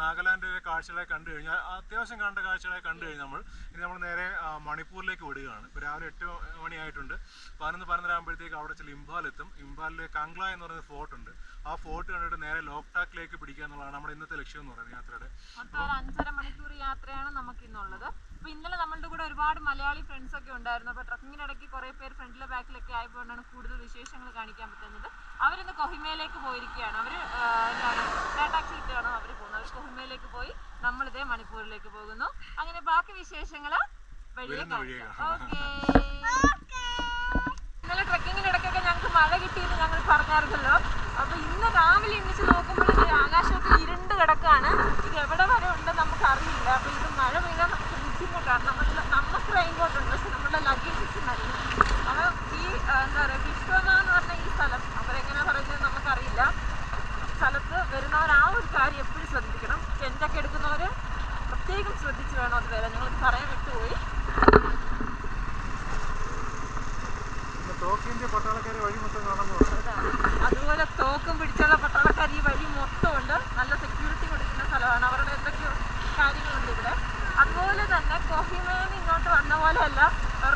നാഗാലാൻഡ് കാഴ്ചകളെ കണ്ടു കഴിഞ്ഞാൽ അത്യാവശ്യം കാണേണ്ട കാഴ്ചകളെ കണ്ടു കഴിഞ്ഞാൽ നമ്മൾ നേരെ മണിപ്പൂരിലേക്ക് വിടുകയാണ്. ഇപ്പോൾ രാവിലെ 8 മണിയായിട്ടുണ്ട്. 11-11:30 ആകുമ്പോഴത്തേക്ക് അവിടെ ചില ഇംഫാലെത്തും. ഇംഫാലിൽ കാംഗ്ല എന്ന് പറയുന്ന ഫോർട്ട് ഉണ്ട്. ആ ഫോർട്ട് കണ്ടിട്ട് നേരെ ലോക്ടാക്കിലേക്ക് പിടിക്കുക എന്നുള്ളതാണ് നമ്മുടെ ഇന്നത്തെ ലക്ഷ്യം എന്ന് പറയുന്നത് യാത്രയുടെ. 5.5 മണിക്കൂർ യാത്രയാണ് നമുക്ക് ഇന്നുള്ളത്. അപ്പോൾ ഇന്നലെ നമ്മളുടെ കൂടെ ഒരുപാട് മലയാളി ഫ്രണ്ട്സ് ഒക്കെ ഉണ്ടായിരുന്നു. അപ്പോൾ ട്രക്കിങ്ങിനിടയ്ക്ക് കുറേ പേര് ഫ്രണ്ടിലെ ബാക്കിലൊക്കെ ആയതുകൊണ്ടാണ് കൂടുതൽ വിശേഷങ്ങൾ കാണിക്കാൻ പറ്റുന്നത്. അവരിന്ന് കൊഹിമയിലേക്ക് പോയിരിക്കുകയാണ്. അവർ ടാക്സി ഇട്ടാണ് അവർ പോകുന്നത്. അവർ കൊഹിമയിലേക്ക് പോയി, നമ്മളിതേ മണിപ്പൂരിലേക്ക് പോകുന്നു. അങ്ങനെ ബാക്കി വിശേഷങ്ങൾ വഴിയെ കാണിക്കാം. ഇന്നലെ ട്രക്കിങ്ങിനിടയ്ക്കൊക്കെ ഞങ്ങൾക്ക് മഴ കിട്ടിയെന്ന് ഞങ്ങൾ പറഞ്ഞായിരുന്നല്ലോ. അപ്പോൾ ഇന്ന് രാവിലെ എണ്ണിച്ച് നോക്കുമ്പോൾ ആകാശമൊക്കെ ഇരുണ്ട് കിടക്കാണ്. ഇത് എവിടെ വരെ ഉണ്ടെന്ന് നമുക്ക് അറിയില്ല. അപ്പോൾ ഇത് മഴ പെയ്യാൻ നമുക്ക് ബുദ്ധിമുട്ടാണ്. നമുക്ക് റെയിൻകോട്ട് ഉണ്ട്, പക്ഷെ നമ്മുടെ ലഗേജസ് നനയും. അപ്പോൾ ഈ എന്താ പറയുക, വിശ്വമ എന്ന് പറഞ്ഞ ഈ സ്ഥലം അവരെങ്ങനെ പറയുന്നത് നമുക്കറിയില്ല. സ്ഥലത്ത് വരുന്നവർ ആ ഒരു കാര്യം എപ്പോഴും ശ്രദ്ധിക്കണം. ടെൻ്റൊക്കെ എടുക്കുന്നവർ പ്രത്യേകം ശ്രദ്ധിച്ച് വേണം അത് വരാൻ. ഞങ്ങൾക്ക് പറയാൻ വിട്ടുപോയി. അതുപോലെ തോക്കും പിടിച്ചുള്ള പട്ടാളക്കാർ ഈ വഴി മൊത്തം ഉണ്ട്. നല്ല സെക്യൂരിറ്റി കൊടുക്കുന്ന സ്ഥലമാണ്. അവരുടെ എന്തൊക്കെയോ കാര്യങ്ങളുണ്ട് ഇവിടെ. അതുപോലെ തന്നെ കൊഹിമയിൽ ഇങ്ങോട്ട് വന്ന പോലെയല്ല,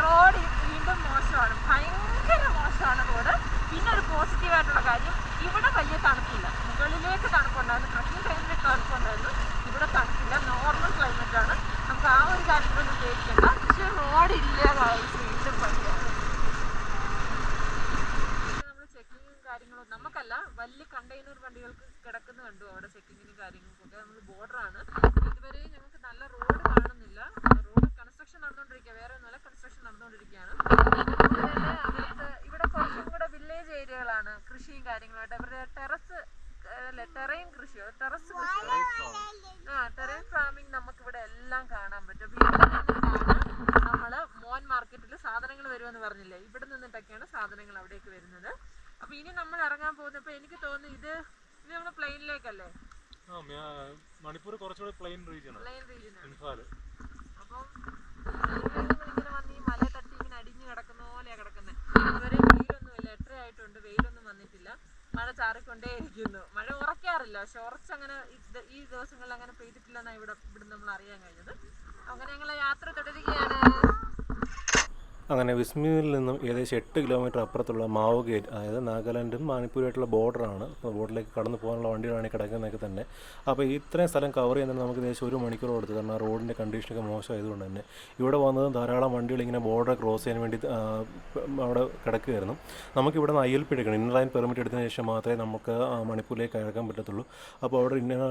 റോഡ് വീണ്ടും മോശമാണ്. ഭയങ്കര മോശമാണ് റോഡ്. പിന്നെ ഒരു പോസിറ്റീവായിട്ടുള്ള കാര്യം, ഇവിടെ വലിയ തണുപ്പില്ല. മുകളിലേക്ക് തണുപ്പുണ്ടായിരുന്നു, ട്രക്കിംഗ് ടൈമിൽ തണുപ്പുണ്ടായിരുന്നു. ഇവിടെ തണുപ്പില്ല, നോർമൽ ക്ലൈമറ്റ് ആണ്. നമുക്ക് ആ ഒരു കാര്യത്തിലൊന്നും പേടിക്കണ്ട. പക്ഷേ റോഡ് ഇല്ലാതായി വീണ്ടും പണിയാണ്. കാര്യങ്ങളും നമുക്കല്ല, വലിയ കണ്ടെയ്നർ വണ്ടികൾക്ക് കിടക്കുന്ന കണ്ടു അവിടെ ചെക്കിങ്ങിനും കാര്യങ്ങൾക്കൊക്കെ. നമ്മൾ ബോർഡറാണ്. ഇതുവരെയും ഞങ്ങൾക്ക് നല്ല റോഡ് കാണുന്നില്ല. റോഡ് കൺസ്ട്രക്ഷൻ നടന്നുകൊണ്ടിരിക്കുക, വേറെ ഒന്നുമല്ല, കൺസ്ട്രക്ഷൻ നടന്നുകൊണ്ടിരിക്കുകയാണ്. അവർക്ക് ഇവിടെ കുറച്ചും കൂടെ വില്ലേജ് ഏരിയകളാണ്, കൃഷിയും കാര്യങ്ങളുമായിട്ട്. അവരുടെ ടെറൈൻ കൃഷിയോ ടെറസ് കൃഷിയോ ടെറൈൻ ഫാമിംഗ് നമുക്കിവിടെ എല്ലാം കാണാൻ പറ്റും. ഇവിടെ നിന്നിട്ടാണ് നമ്മൾ മോൻ മാർക്കറ്റിൽ സാധനങ്ങൾ വരുമെന്ന് പറഞ്ഞില്ലേ, ഇവിടെ നിന്നിട്ടൊക്കെയാണ് സാധനങ്ങൾ അവിടേക്ക് വരുന്നത്. അപ്പൊ ഇനി നമ്മൾ ഇറങ്ങാൻ പോകുന്നപ്പോ എനിക്ക് തോന്നുന്നു ഇത് നമ്മുടെ പ്ലെയിനിലേക്കല്ലേ? മണിപ്പൂർ കുറച്ചുകൂടി പ്ലെയിൻ റീജിയൻ. അപ്പം ഇങ്ങനെ വന്ന് ഈ മല തട്ടി ഇങ്ങനെ അടിഞ്ഞു കിടക്കുന്ന പോലെയാ കിടക്കുന്നത്. ഇതുവരെ വെയിലൊന്നുമില്ല, 8 ആയിട്ടുണ്ട്, വെയിലൊന്നും വന്നിട്ടില്ല. മഴ ചാറിക്കൊണ്ടേ ഇരിക്കുന്നു. മഴ ഉറക്കാറില്ല, പക്ഷെ ഉറച്ചങ്ങനെ ഈ ദിവസങ്ങളിൽ അങ്ങനെ പെയ്തിട്ടില്ലെന്നാണ് ഇവിടെ നമ്മൾ അറിയാൻ കഴിഞ്ഞത്. അങ്ങനെ ഞങ്ങൾ യാത്ര തുടരുകയാണ്. അങ്ങനെ വിസ്മിയിൽ നിന്നും ഏകദേശം 8 കിലോമീറ്റർ അപ്പുറത്തുള്ള മാവോ ഗേറ്റ്, അതായത് നാഗാലാൻഡും മണിപ്പൂരുമായിട്ടുള്ള ബോർഡറാണ്. അപ്പോൾ ബോർഡിലേക്ക് കടന്നു പോകാനുള്ള വണ്ടികളാണ് കിടക്കുന്നതൊക്കെ തന്നെ. അപ്പോൾ ഇത്രയും സ്ഥലം കവർ ചെയ്യുന്നത് നമുക്ക് ഏകദേശം 1 മണിക്കൂർ കൊടുത്തു. കാരണം റോഡിൻ്റെ കണ്ടീഷനൊക്കെ മോശമായതുകൊണ്ട് തന്നെ ഇവിടെ വന്നതും ധാരാളം വണ്ടികൾ ഇങ്ങനെ ബോർഡർ ക്രോസ് ചെയ്യാൻ വേണ്ടി അവിടെ കിടക്കുകയായിരുന്നു. നമുക്കിവിടെ നിന്ന് ILP എടുക്കണം. ഇന്നർ ലൈൻ പെർമിറ്റ് എടുത്തതിന് ശേഷം മാത്രമേ നമുക്ക് മണിപ്പൂരിലേക്ക് കയറാൻ പറ്റത്തുള്ളൂ. അപ്പോൾ അവിടെ ഇന്നർ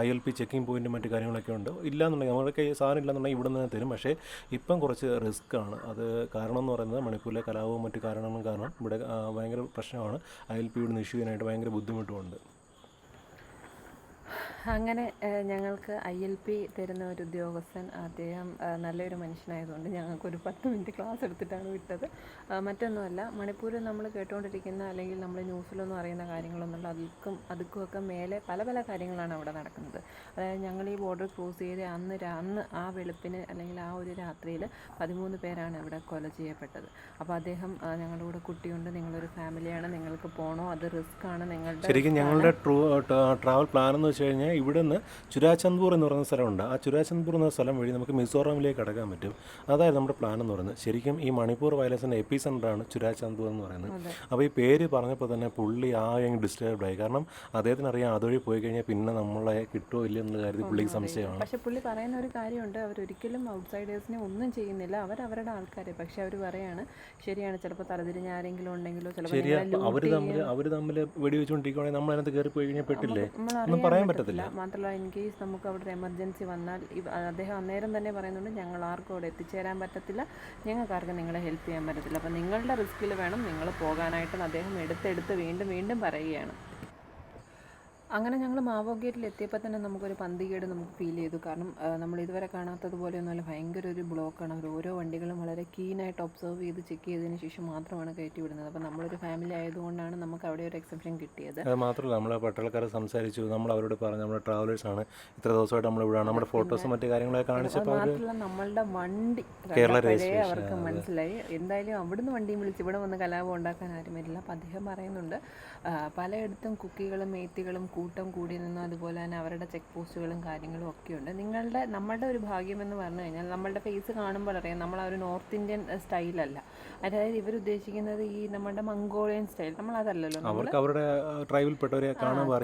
ILP ചെക്കിംഗ് പോയിൻറ്റും മറ്റു കാര്യങ്ങളൊക്കെ ഉണ്ട്. ഇല്ലയെന്നുണ്ടെങ്കിൽ നമ്മുടെ സാധനം ഇല്ലെന്നുണ്ടെങ്കിൽ ഇവിടെ നിന്ന് തരും. പക്ഷേ ഇപ്പം കുറച്ച് റിസ്ക് ആണ്. അത് കാരണം എന്ന് പറയുന്നത് മണിപ്പൂരിലെ കലാപവും മറ്റു കാരണങ്ങളും കാരണം ഇവിടെ ഭയങ്കര പ്രശ്നമാണ്. ILP ഇവിടെ ഇഷ്യൂ ചെയ്യാനായിട്ട് ഭയങ്കര ബുദ്ധിമുട്ടുമുണ്ട്. അങ്ങനെ ഞങ്ങൾക്ക് ILP തരുന്ന ഒരു ഉദ്യോഗസ്ഥൻ, അദ്ദേഹം നല്ലൊരു മനുഷ്യനായതുകൊണ്ട് ഞങ്ങൾക്കൊരു 10 മിനിറ്റ് ക്ലാസ് എടുത്തിട്ടാണ് വിട്ടത്. മറ്റൊന്നുമല്ല, മണിപ്പൂരിൽ നമ്മൾ കേട്ടുകൊണ്ടിരിക്കുന്ന അല്ലെങ്കിൽ നമ്മൾ ന്യൂസിലൊന്നും അറിയുന്ന കാര്യങ്ങളൊന്നുമില്ല. അതുക്കുമൊക്കെ മേലെ പല പല കാര്യങ്ങളാണ് അവിടെ നടക്കുന്നത്. അതായത് ഞങ്ങൾ ഈ ബോർഡർ ക്രോസ് ചെയ്ത് അന്ന് ആ വെളുപ്പിന് അല്ലെങ്കിൽ ആ ഒരു രാത്രിയിൽ 13 പേരാണ് ഇവിടെ കൊല ചെയ്യപ്പെട്ടത്. അപ്പോൾ അദ്ദേഹം ഞങ്ങളുടെ കൂടെ കുട്ടിയുണ്ട്, നിങ്ങളൊരു ഫാമിലിയാണ്, നിങ്ങൾക്ക് പോകണോ, അത് റിസ്ക് ആണ് നിങ്ങളുടെ. ശരിക്കും ഞങ്ങളുടെ ട്രാവൽ പ്ലാൻ എന്ന് വെച്ച് കഴിഞ്ഞാൽ ഇവിടുന്ന് ചുരാചന്ദ്പൂർ എന്ന് പറയുന്ന സ്ഥലമുണ്ട്. ആ ചുരാചന്ദ്പൂർ എന്ന സ്ഥലം വഴി നമുക്ക് മിസോറാമിലേക്ക് കടക്കാൻ പറ്റും. അതായത് നമ്മുടെ പ്ലാൻ എന്ന് പറയുന്നത്. ശരിക്കും ഈ മണിപ്പൂർ വയലൻസിൻ്റെ എപ്പി സെൻ്ററാണ് ചുരാചന്ദ്പൂർ എന്ന് പറയുന്നത്. അപ്പോൾ ഈ പേര് പറഞ്ഞപ്പോൾ തന്നെ പുള്ളി ഡിസ്റ്റർബ്ഡ് ആയി. കാരണം അദ്ദേഹത്തിന് അറിയാം അതുവഴി പോയി കഴിഞ്ഞാൽ പിന്നെ നമ്മളെ കിട്ടുമോ ഇല്ലയോ എന്നുള്ള കാര്യത്തിൽ പുള്ളിക്ക് സംശയമാണ്. പക്ഷേ പുള്ളി പറയുന്ന ഒരു കാര്യമുണ്ട്, അവരൊരിക്കലും ഔട്ട്സൈഡേഴ്സിനെ ഒന്നും ചെയ്യുന്നില്ല, അവരവരുടെ ആൾക്കാരെ. പക്ഷെ അവർ പറയാണ് ശരിയാണ്, ചിലപ്പോൾ തലതിരിഞ്ഞ ആരെങ്കിലും ഉണ്ടെങ്കിലോ ചിലപ്പോൾ അവർ തമ്മിൽ വെടിവെച്ചുകൊണ്ടിരിക്കുകയാണെങ്കിൽ നമ്മൾ അതിനകത്ത് കയറി പോയി കഴിഞ്ഞാൽ പെട്ടില്ലേ, ഒന്നും പറയാൻ പറ്റത്തില്ല. മാത്രമല്ല ഇൻ കേസ് നമുക്ക് അവിടെ ഒരു എമർജൻസി വന്നാൽ അദ്ദേഹം അന്നേരം തന്നെ പറയുന്നുണ്ട്, ഞങ്ങൾ ആർക്കും അവിടെ എത്തിച്ചേരാൻ പറ്റത്തില്ല, ഞങ്ങൾക്ക് ആർക്കും നിങ്ങളെ ഹെൽപ്പ് ചെയ്യാൻ പറ്റത്തില്ല, അപ്പോൾ നിങ്ങളുടെ റിസ്കിൽ വേണം നിങ്ങൾ പോകാനായിട്ടെന്ന് അദ്ദേഹം എടുത്തെടുത്ത് വീണ്ടും വീണ്ടും പറയുകയാണ്. അങ്ങനെ ഞങ്ങൾ മാവോ ഗേറ്റിൽ എത്തിയപ്പോൾ തന്നെ നമുക്കൊരു പന്തികേട് നമുക്ക് ഫീൽ ചെയ്തു. കാരണം നമ്മൾ ഇതുവരെ കാണാത്തതുപോലെയൊന്നുമല്ല, ഭയങ്കര ഒരു ബ്ലോക്കാണ്. അവർ ഓരോ വണ്ടികളും വളരെ കീനായിട്ട് ഒബ്സർവ് ചെയ്ത് ചെക്ക് ചെയ്തതിന് ശേഷം മാത്രമാണ് കയറ്റി വിടുന്നത്. അപ്പോൾ നമ്മളൊരു ഫാമിലി ആയതുകൊണ്ടാണ് നമുക്ക് അവിടെ ഒരു എക്സെപ്ഷൻ കിട്ടിയത്. അത് മാത്രമല്ല, നമ്മൾ പട്ടാളക്കാരെ സംസാരിച്ചു, നമ്മൾ അവരോട് പറഞ്ഞു നമ്മുടെ ട്രാവലേഴ്സാണ്, ഇത്ര ദിവസമായിട്ട് നമ്മൾ ഇവിടെ നമ്മുടെ ഫോട്ടോസും മറ്റു കാര്യങ്ങളൊക്കെ കാണിച്ചപ്പോൾ മാത്രമല്ല നമ്മളുടെ വണ്ടി അവർക്ക് മനസ്സിലായി. എന്തായാലും അവിടുന്ന് വണ്ടിയും വിളിച്ച് ഇവിടെ വന്ന് കലാപം ഉണ്ടാക്കാൻ ആരും വരില്ല. അപ്പോൾ അദ്ദേഹം പറയുന്നുണ്ട് പലയിടത്തും കുക്കികളും മേത്തികളും കൂട്ടം കൂടി നിന്നു. അതുപോലെ തന്നെ അവരുടെ ചെക്ക് പോസ്റ്റുകളും കാര്യങ്ങളും ഒക്കെ ഉണ്ട്. നമ്മളുടെ ഒരു ഭാഗ്യമെന്ന് പറഞ്ഞു കഴിഞ്ഞാൽ നമ്മളുടെ ഫേസ് കാണുമ്പോൾ അറിയാം നമ്മൾ ആ ഒരു നോർത്ത് ഇന്ത്യൻ സ്റ്റൈലല്ല. അതായത് ഇവരുദ്ദേശിക്കുന്നത് ഈ നമ്മുടെ മംഗോളിയൻ സ്റ്റൈൽ, നമ്മളതല്ലല്ലോ. അവർക്ക് അവരുടെ ട്രൈബിൽപ്പെട്ടവരെ കാണുമ്പോൾ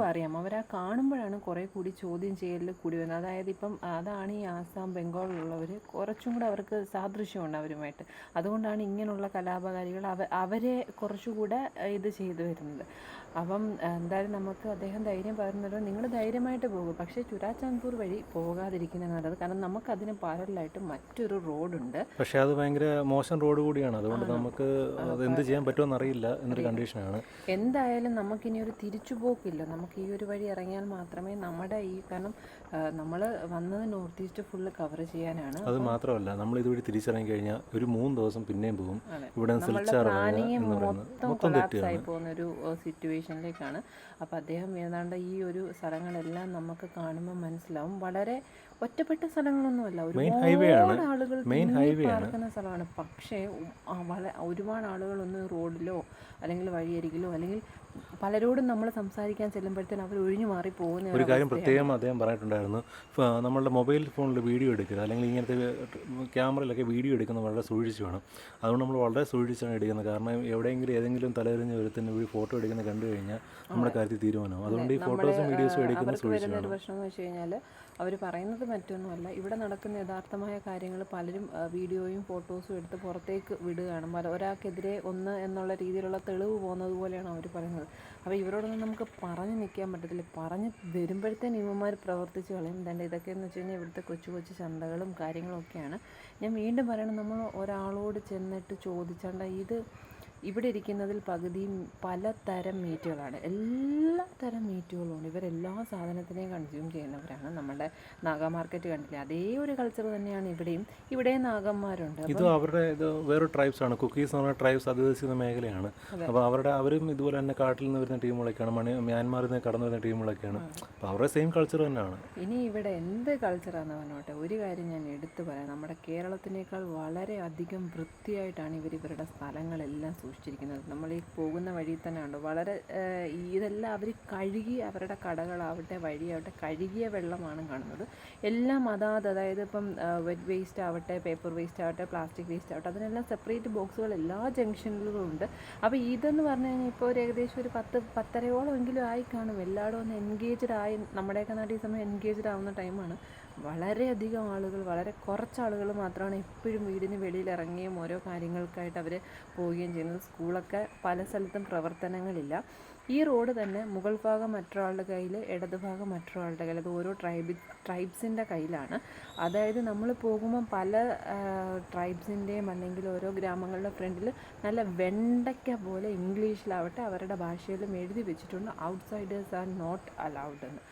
അറിയാം. അവരാ കാണുമ്പോഴാണ് കുറേ കൂടി ചോദ്യം ചെയ്യലിൽ കൂടി വരുന്നത്. അതായത് ഇപ്പം അതാണ് ഈ ആസാം ബംഗാളിലുള്ളവർ കുറച്ചും കൂടെ അവർക്ക് സാദൃശ്യമുണ്ട് അവരുമായിട്ട്. അതുകൊണ്ടാണ് ഇങ്ങനെയുള്ള കലാപകാരികൾ അവരെ കുറച്ചുകൂടെ ഇത് ചെയ്തു വരുന്നത്. അപ്പം എന്തായാലും നമുക്ക് അദ്ദേഹം ധൈര്യം പറയുന്നത് നിങ്ങൾ ധൈര്യമായിട്ട് പോകും, പക്ഷേ ചുരാചാന്ദ്പൂർ വഴി പോകാതിരിക്കുന്നതാണ് നല്ലത്. കാരണം നമുക്കതിന് പാരലായിട്ട് മറ്റൊരു റോഡുണ്ട്. പക്ഷേ അത് ഭയങ്കര മോശം റോഡ് കൂടിയാണ്. അതുകൊണ്ട് നമുക്ക് അത് എന്ത് ചെയ്യാൻ പറ്റുമെന്ന് അറിയില്ല എന്നൊരു കണ്ടീഷനാണ്. എന്തായാലും നമുക്കിനി ഒരു തിരിച്ചുപോക്കില്ല. നമുക്ക് ഈ ഒരു വഴി ഇറങ്ങിയാൽ മാത്രമേ നമ്മുടെ കാരണം നമ്മൾ വന്നത് നോർത്ത് ഈസ്റ്റ് ഫുള്ള് കവർ ചെയ്യാനാണ്. അത് മാത്രമല്ല നമ്മൾ ഇതുവഴി തിരിച്ചിറങ്ങി കഴിഞ്ഞാൽ ഒരു 3 ദിവസം പിന്നെയും പോകും. ഇവിടെ പ്ലാനിങ് മൊത്തം കൊളാപ്സ് ആയി പോകുന്നൊരു സിറ്റുവേഷനിലേക്കാണ്. അപ്പോൾ അദ്ദേഹം ഏതാണ്ട് ഈ ഒരു സ്ഥലങ്ങളെല്ലാം നമുക്ക് കാണുമ്പോൾ മനസ്സിലാവും വളരെ ഒറ്റപ്പെട്ട സ്ഥലങ്ങളൊന്നുമല്ല, ഒരുപാട് ആളുകൾ പാർക്കുന്ന സ്ഥലമാണ്. പക്ഷേ ഒരുപാട് ആളുകളൊന്നും റോഡിലോ അല്ലെങ്കിൽ വഴിയരികിലോ അല്ലെങ്കിൽ പലരോടും നമ്മൾ സംസാരിക്കാൻ ചെല്ലുമ്പോഴത്തേനും അവർ ഒഴിഞ്ഞു മാറി പോകുന്ന ഒരു കാര്യം പ്രത്യേകം അദ്ദേഹം പറഞ്ഞിട്ടുണ്ടായിരുന്നു. നമ്മളുടെ മൊബൈൽ ഫോണിൽ വീഡിയോ എടുക്കുക അല്ലെങ്കിൽ ഇങ്ങനത്തെ ക്യാമറയിലൊക്കെ വീഡിയോ എടുക്കുന്നത് വളരെ സൂക്ഷിച്ച് വേണം. അതുകൊണ്ട് നമ്മൾ വളരെ സൂക്ഷിച്ചാണ് എടുക്കുന്നത്. കാരണം എവിടെയെങ്കിലും ഏതെങ്കിലും തലതിരിഞ്ഞ് ഒരുത്തിന് ഫോട്ടോ എടുക്കുന്നത് കണ്ടു കഴിഞ്ഞാൽ നമ്മുടെ കാര്യത്തിൽ തീരുമാനമാവും. അതുകൊണ്ട് ഈ ഫോട്ടോസും വീഡിയോസും എടുക്കുന്നത് സൂക്ഷിച്ച് വേണം. ഒരു പ്രശ്നം എന്ന് വെച്ച് കഴിഞ്ഞാൽ അവർ പറയുന്നത് മറ്റൊന്നുമല്ല, ഇവിടെ നടക്കുന്ന യഥാർത്ഥമായ കാര്യങ്ങൾ പലരും വീഡിയോയും ഫോട്ടോസും എടുത്ത് പുറത്തേക്ക് വിടുകയാണ്. ഒരാൾക്കെതിരെ ഒന്ന് എന്നുള്ള രീതിയിലുള്ള തെളിവ് പോകുന്നത് പോലെയാണ് അവർ പറയുന്നത്. അപ്പോൾ ഇവരോടൊന്നും നമുക്ക് പറഞ്ഞു നിൽക്കാൻ പറ്റത്തില്ല. പറഞ്ഞ് വരുമ്പോഴത്തേന് ഇവന്മാർ പ്രവർത്തിച്ച് കളയും. എന്താണ്ട് ഇതൊക്കെയെന്ന് വെച്ച് കഴിഞ്ഞാൽ ഇവിടുത്തെ കൊച്ചു കൊച്ചു ചന്തകളും കാര്യങ്ങളൊക്കെയാണ്. ഞാൻ വീണ്ടും പറയണം, നമ്മൾ ഒരാളോട് ചെന്നിട്ട് ചോദിച്ചാണ്ട് ഇവിടെ ഇരിക്കുന്നതിൽ പകുതിയും പലതരം മീറ്റുകളാണ്. എല്ലാ തരം മീറ്റുകളും ഉണ്ട്. ഇവരെല്ലാ സാധനത്തിനെയും കൺസ്യൂം ചെയ്യുന്നവരാണ്. നമ്മുടെ നാഗ മാർക്കറ്റ് കണ്ടില്ലേ, അതേ ഒരു കൾച്ചർ തന്നെയാണ് ഇവിടെയും നാഗന്മാരുണ്ട്. ഇത് അവരുടെ വേറൊരു ട്രൈബ്സാണ്. കുക്കീസ് എന്ന് പറഞ്ഞ ട്രൈബ്സ് അധിവസിക്കുന്ന മേഖലയാണ്. അപ്പോൾ അവരും ഇതുപോലെ തന്നെ കാട്ടിൽ നിന്ന് വരുന്ന ടീമുകളൊക്കെയാണ്, മ്യാൻമാറിൽ നിന്ന് കടന്നു വരുന്ന ടീമുകളൊക്കെയാണ്. അപ്പോൾ അവരുടെ സെയിം കൾച്ചർ തന്നെയാണ്. ഇനി ഇവിടെ എന്ത് കൾച്ചറാണെന്ന് പറഞ്ഞോട്ടെ, ഒരു കാര്യം ഞാൻ എടുത്തു പറയാം. നമ്മുടെ കേരളത്തിനേക്കാൾ വളരെ അധികം വൃത്തിയായിട്ടാണ് ഇവരുടെ സ്ഥലങ്ങളെല്ലാം സൂക്ഷിച്ചിരിക്കുന്നത്. നമ്മൾ ഈ പോകുന്ന വഴിയിൽ തന്നെ ഉണ്ട് വളരെ ഇതെല്ലാം അവർ കഴുകി, അവരുടെ കടകളാവട്ടെ വഴിയാവട്ടെ കഴുകിയ വെള്ളമാണ് കാണുന്നത്. എല്ലാം അതായത് ഇപ്പം വെറ്റ് വേസ്റ്റ് ആവട്ടെ, പേപ്പർ വേസ്റ്റ് ആവട്ടെ, പ്ലാസ്റ്റിക് വേസ്റ്റ് ആവട്ടെ, അതിനെല്ലാം സെപ്പറേറ്റ് ബോക്സുകൾ എല്ലാ ജംഗ്ഷനിലും ഉണ്ട്. അപ്പോൾ ഇതെന്ന് പറഞ്ഞു കഴിഞ്ഞാൽ ഇപ്പോൾ ഒരു ഏകദേശം ഒരു 10-10.5 എങ്കിലും ആയി കാണും. എല്ലായിടും ഒന്ന് എൻഗേജ്ഡ് ആയി, നമ്മുടെയൊക്കെ നാട്ടിൽ ഈ സമയം എൻഗേജ്ഡ് ആവുന്ന ടൈമാണ്. വളരെയധികം ആളുകൾ, വളരെ കുറച്ച് ആളുകൾ മാത്രമാണ് എപ്പോഴും വീടിന് വെളിയിൽ ഇറങ്ങുകയും ഓരോ കാര്യങ്ങൾക്കായിട്ട് അവർ പോവുകയും ചെയ്യുന്നത്. സ്കൂളൊക്കെ പല സ്ഥലത്തും പ്രവർത്തനങ്ങളില്ല. ഈ റോഡ് തന്നെ മുകൾ ഭാഗം മറ്റൊരാളുടെ കയ്യിൽ, ഇടത് ഭാഗം മറ്റൊരാളുടെ കയ്യിൽ. അത് ഓരോ ട്രൈബ്സിൻ്റെ കയ്യിലാണ്. അതായത് നമ്മൾ പോകുമ്പം പല ട്രൈബ്സിൻ്റെയും അല്ലെങ്കിൽ ഓരോ ഗ്രാമങ്ങളുടെ ഫ്രണ്ടിൽ നല്ല വെണ്ടയ്ക്ക പോലെ ഇംഗ്ലീഷിലാവട്ടെ അവരുടെ ഭാഷയിലും എഴുതി വെച്ചിട്ടുണ്ട്, ഔട്ട്സൈഡേഴ്സ് ആർ നോട്ട് അലൗഡ് എന്ന്.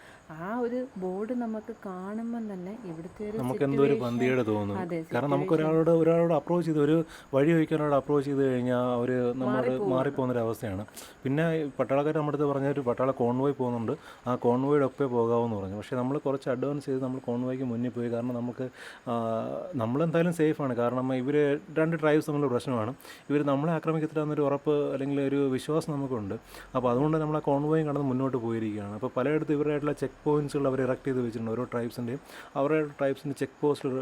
ആ ഒരു ബോർഡ് നമുക്ക് കാണുമ്പം തന്നെ ഇവിടുത്തെ നമുക്ക് എന്തോ ഒരു പന്തികേട് തോന്നും. കാരണം നമുക്ക് ഒരാളോട് അപ്രോച്ച് ചെയ്ത്, ഒരു വഴി വയ്ക്കാനോട് അപ്രോച്ച് ചെയ്ത് കഴിഞ്ഞാൽ അവർ നമ്മൾ മാറിപ്പോകുന്നൊരവസ്ഥയാണ്. പിന്നെ പട്ടാളക്കാർ നമ്മുടെ അടുത്ത് പറഞ്ഞ ഒരു പട്ടാള കോൺവോയ് പോകുന്നുണ്ട്, ആ കോൺവോയുടെ ഒപ്പേ പോകാമെന്ന് പറഞ്ഞു. പക്ഷേ നമ്മൾ കുറച്ച് അഡ്വാൻസ് ചെയ്ത് നമ്മൾ കോൺവോയ്ക്ക് മുന്നിൽ പോയി. കാരണം നമ്മളെന്തായാലും സേഫാണ്. കാരണം ഇവർ 2 ട്രൈബ്സ് തമ്മിലുള്ള പ്രശ്നമാണ്. ഇവർ നമ്മളെ ആക്രമിക്കത്തില്ലെന്നൊരു ഉറപ്പ് അല്ലെങ്കിൽ ഒരു വിശ്വാസം നമുക്കുണ്ട്. അപ്പോൾ അതുകൊണ്ട് നമ്മൾ ആ കോൺവോയും കടന്ന് മുന്നോട്ട് പോയിരിക്കുകയാണ്. അപ്പോൾ പലയിടത്തും ഇവരായിട്ടുള്ള ചെക്ക് പോയിന്റ്സുകൾ അവർ ഇറക്ട് ചെയ്ത് വെച്ചിട്ടുണ്ട്. ഓരോ ട്രൈബ്സിൻ്റെയും അവരുടെ ട്രൈബ്സിൻ്റെ ചെക്ക് പോസ്റ്റിൽ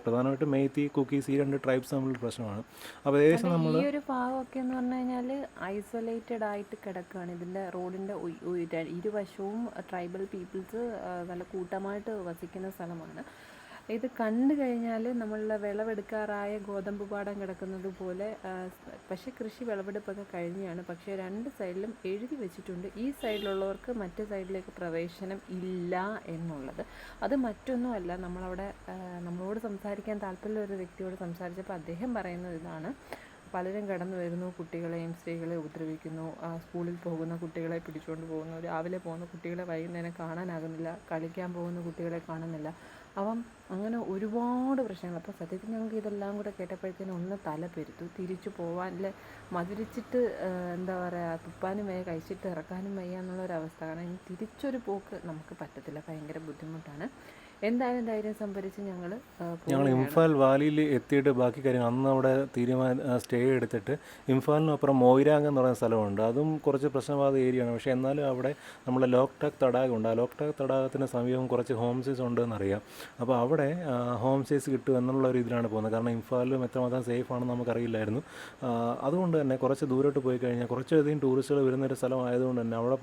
പ്രധാനമായിട്ടും മെയ്തി, കുക്കീസ്, ഈ 2 ട്രൈബ്സ് തമ്മിലുള്ള പ്രശ്നമാണ്. അപ്പോൾ ഏകദേശം നമ്മൾ ഈ ഒരു ഭാഗമൊക്കെ എന്ന് പറഞ്ഞു കഴിഞ്ഞാൽ ഐസൊലേറ്റഡ് ആയിട്ട് കിടക്കുകയാണ്. ഇതിൻ്റെ റോഡിൻ്റെ ഇരുവശവും ട്രൈബൽ പീപ്പിൾസ് നല്ല കൂട്ടമായിട്ട് വസിക്കുന്ന സ്ഥലമാണ്. ഇത് കണ്ടു കഴിഞ്ഞാൽ നമ്മളുടെ വിളവെടുക്കാറായ ഗോതമ്പ് പാടം കിടക്കുന്നത് പോലെ. പക്ഷേ കൃഷി വിളവെടുപ്പൊക്കെ കഴിഞ്ഞാണ്. പക്ഷേ 2 സൈഡിലും എഴുതി വെച്ചിട്ടുണ്ട് ഈ സൈഡിലുള്ളവർക്ക് മറ്റേ സൈഡിലേക്ക് പ്രവേശനം ഇല്ല എന്നുള്ളത്. അത് മറ്റൊന്നുമല്ല, നമ്മളോട് സംസാരിക്കാൻ താല്പര്യമുള്ള ഒരു വ്യക്തിയോട് സംസാരിച്ചപ്പോൾ അദ്ദേഹം പറയുന്നത് ഇതാണ്: പലരും കടന്നു വരുന്നു, കുട്ടികളെയും സ്ത്രീകളെ ഉപദ്രവിക്കുന്നു, സ്കൂളിൽ പോകുന്ന കുട്ടികളെ പിടിച്ചുകൊണ്ട് പോകുന്നു, രാവിലെ പോകുന്ന കുട്ടികളെ വൈകുന്നേരം കാണാനാകുന്നില്ല, കളിക്കാൻ പോകുന്ന കുട്ടികളെ കാണുന്നില്ല. അപ്പം അങ്ങനെ ഒരുപാട് പ്രശ്നങ്ങൾ. അപ്പോൾ സത്യത്തിൽ ഞങ്ങൾക്ക് ഇതെല്ലാം കൂടെ കേട്ടപ്പോഴത്തേനും ഒന്ന് തല പെരുത്തു. തിരിച്ചു പോകാൻ മധുരിച്ചിട്ട് എന്താ പറയുക, തുപ്പാനും വയ്യ, കഴിച്ചിട്ട് ഇറക്കാനും വയ്യ എന്നുള്ളൊരവസ്ഥ. കാരണം ഇനി തിരിച്ചൊരു പോക്ക് നമുക്ക് പറ്റത്തില്ല, ഭയങ്കര ബുദ്ധിമുട്ടാണ്. എന്തായാലും ധൈര്യം സംഭരിച്ച് ഞങ്ങൾ ഇംഫാൽ വാലിയിൽ എത്തിയിട്ട് ബാക്കി കാര്യങ്ങൾ അന്ന് അവിടെ സ്റ്റേ എടുത്തിട്ട് ഇംഫാലിനപ്പുറം മൊയ്രാങ് എന്ന് പറയുന്ന സ്ഥലമുണ്ട്. അതും കുറച്ച് പ്രശ്നബാധ ഏരിയയാണ്. പക്ഷേ എന്നാലും അവിടെ നമ്മുടെ ലോക്ടാക് തടാകമുണ്ട്. ആ ലോക്ടാക് തടാകത്തിന് സമീപം കുറച്ച് ഹോം സ്റ്റേസ് ഉണ്ടെന്നറിയാം. അപ്പോൾ അവിടെ ഹോം സ്റ്റേസ് കിട്ടും എന്നുള്ള ഒരു ഇതിലാണ് പോകുന്നത്. കാരണം ഇംഫാലിലും എത്രമാത്രം സേഫ് ആണെന്ന് നമുക്കറിയില്ലായിരുന്നു. അതുകൊണ്ട് തന്നെ കുറച്ച് ദൂരോട്ട് പോയി കഴിഞ്ഞാൽ കുറച്ചധികം ടൂറിസ്റ്റുകൾ വരുന്നൊരു സ്ഥലമായതുകൊണ്ട് തന്നെ അവിടെ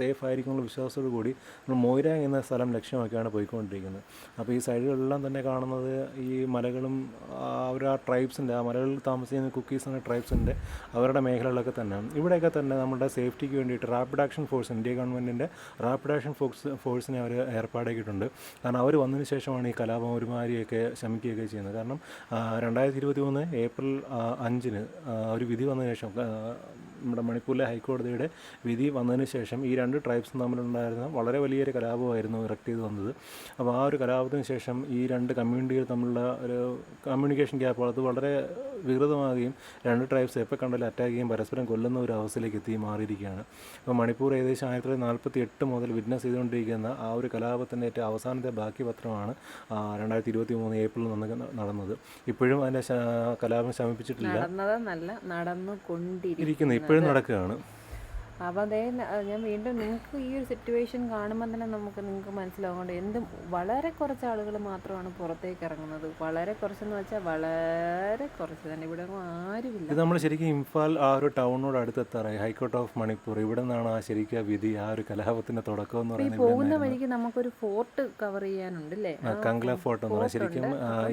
സേഫ് ആയിരിക്കുമെന്നുള്ള വിശ്വാസത്തോടു കൂടി നമ്മൾ മൊയ്രാങ് എന്ന സ്ഥലം ലക്ഷ്യമാക്കിയാണ് പോയിക്കൊണ്ടിരിക്കുന്നത്. അപ്പോൾ ഈ സൈഡുകളിലെല്ലാം തന്നെ കാണുന്നത് ഈ മലകളും അവർ ആ ട്രൈബ്സിൻ്റെ, ആ മലകളിൽ താമസിക്കുന്ന കുക്കീസ് എന്ന ട്രൈബ്സിൻ്റെ അവരുടെ മേഖലകളൊക്കെ തന്നെ. ഇവിടെയൊക്കെ തന്നെ നമ്മുടെ സേഫ്റ്റിക്ക് വേണ്ടിയിട്ട് റാപ്പിഡ് ആക്ഷൻ ഫോഴ്സ്, ഇന്ത്യ ഗവൺമെൻറ്റിൻ്റെ റാപ്പിഡ് ആക്ഷൻ ഫോഴ്സിനെ അവർ ഏർപ്പാടാക്കിയിട്ടുണ്ട്. കാരണം അവർ വന്നതിന് ശേഷമാണ് ഈ കലാപം ഒരുമാതിരിയൊക്കെ ശമിക്കുകയൊക്കെ ചെയ്യുന്നത്. കാരണം 2023 ഏപ്രിൽ 5 ഒരു വിധി വന്നതിന് ശേഷം, നമ്മുടെ മണിപ്പൂരിലെ ഹൈക്കോടതിയുടെ വിധി വന്നതിന് ശേഷം ഈ രണ്ട് ട്രൈബ്സും തമ്മിലുണ്ടായിരുന്ന വളരെ വലിയൊരു കലാപമായിരുന്നു ഇറക്ട് ചെയ്ത് വന്നത്. അപ്പോൾ ആ ഒരു കലാപത്തിന് ശേഷം ഈ രണ്ട് കമ്മ്യൂണിറ്റികൾ തമ്മിലുള്ള ഒരു കമ്മ്യൂണിക്കേഷൻ ഗ്യാപ്പ് അത് വളരെ വികൃതമാകുകയും രണ്ട് ട്രൈബ്സ് എപ്പോൾ കണ്ടാലും അറ്റാക്ക് ചെയ്യുകയും പരസ്പരം കൊല്ലുന്ന ഒരു അവസ്ഥയിലേക്ക് എത്തി മാറിയിരിക്കുകയാണ്. അപ്പോൾ മണിപ്പൂർ ഏകദേശം 1948 മുതൽ വിറ്റ്നസ് ചെയ്തുകൊണ്ടിരിക്കുന്ന ആ ഒരു കലാപത്തിൻ്റെ ഏറ്റവും അവസാനത്തെ ബാക്കി പത്രമാണ് 2023 ഏപ്രിൽ നടന്നത്. ഇപ്പോഴും അതിൻ്റെ കലാപം ശമിപ്പിച്ചിട്ടില്ല, നടന്നുകൊണ്ടിരിക്കുന്നു, ഇപ്പോഴും നടക്കുകയാണ്. അപ്പോൾ അതേ ഞാൻ വീണ്ടും നിങ്ങൾക്ക് ഈ ഒരു സിറ്റുവേഷൻ കാണുമ്പോൾ തന്നെ നിങ്ങൾക്ക് മനസ്സിലാവുന്നുണ്ട് എന്തും വളരെ കുറച്ച് ആളുകൾ മാത്രമാണ് പുറത്തേക്ക് ഇറങ്ങുന്നത്. വളരെ കുറച്ചെന്ന് വെച്ചാൽ വളരെ കുറച്ച് തന്നെ, ഇവിടെ ആരുമില്ല. ഇത് നമ്മൾ ശരിക്കും ഇംഫാൽ ആ ഒരു ടൗണിനോട് അടുത്തെത്താറായി. ഹൈക്കോർട്ട് ഓഫ് മണിപ്പൂർ ഇവിടെ നിന്നാണ് ആ ശരിക്കും വിധി, ആ ഒരു കലാപത്തിൻ്റെ തുടക്കം എന്ന് പറയുന്നത്. പോകുന്ന വഴിക്ക് നമുക്കൊരു ഫോർട്ട് കവർ ചെയ്യാനുണ്ട് അല്ലേ, കംഗ്ല ഫോർട്ട് എന്ന് പറയുന്നത്. ശരിക്കും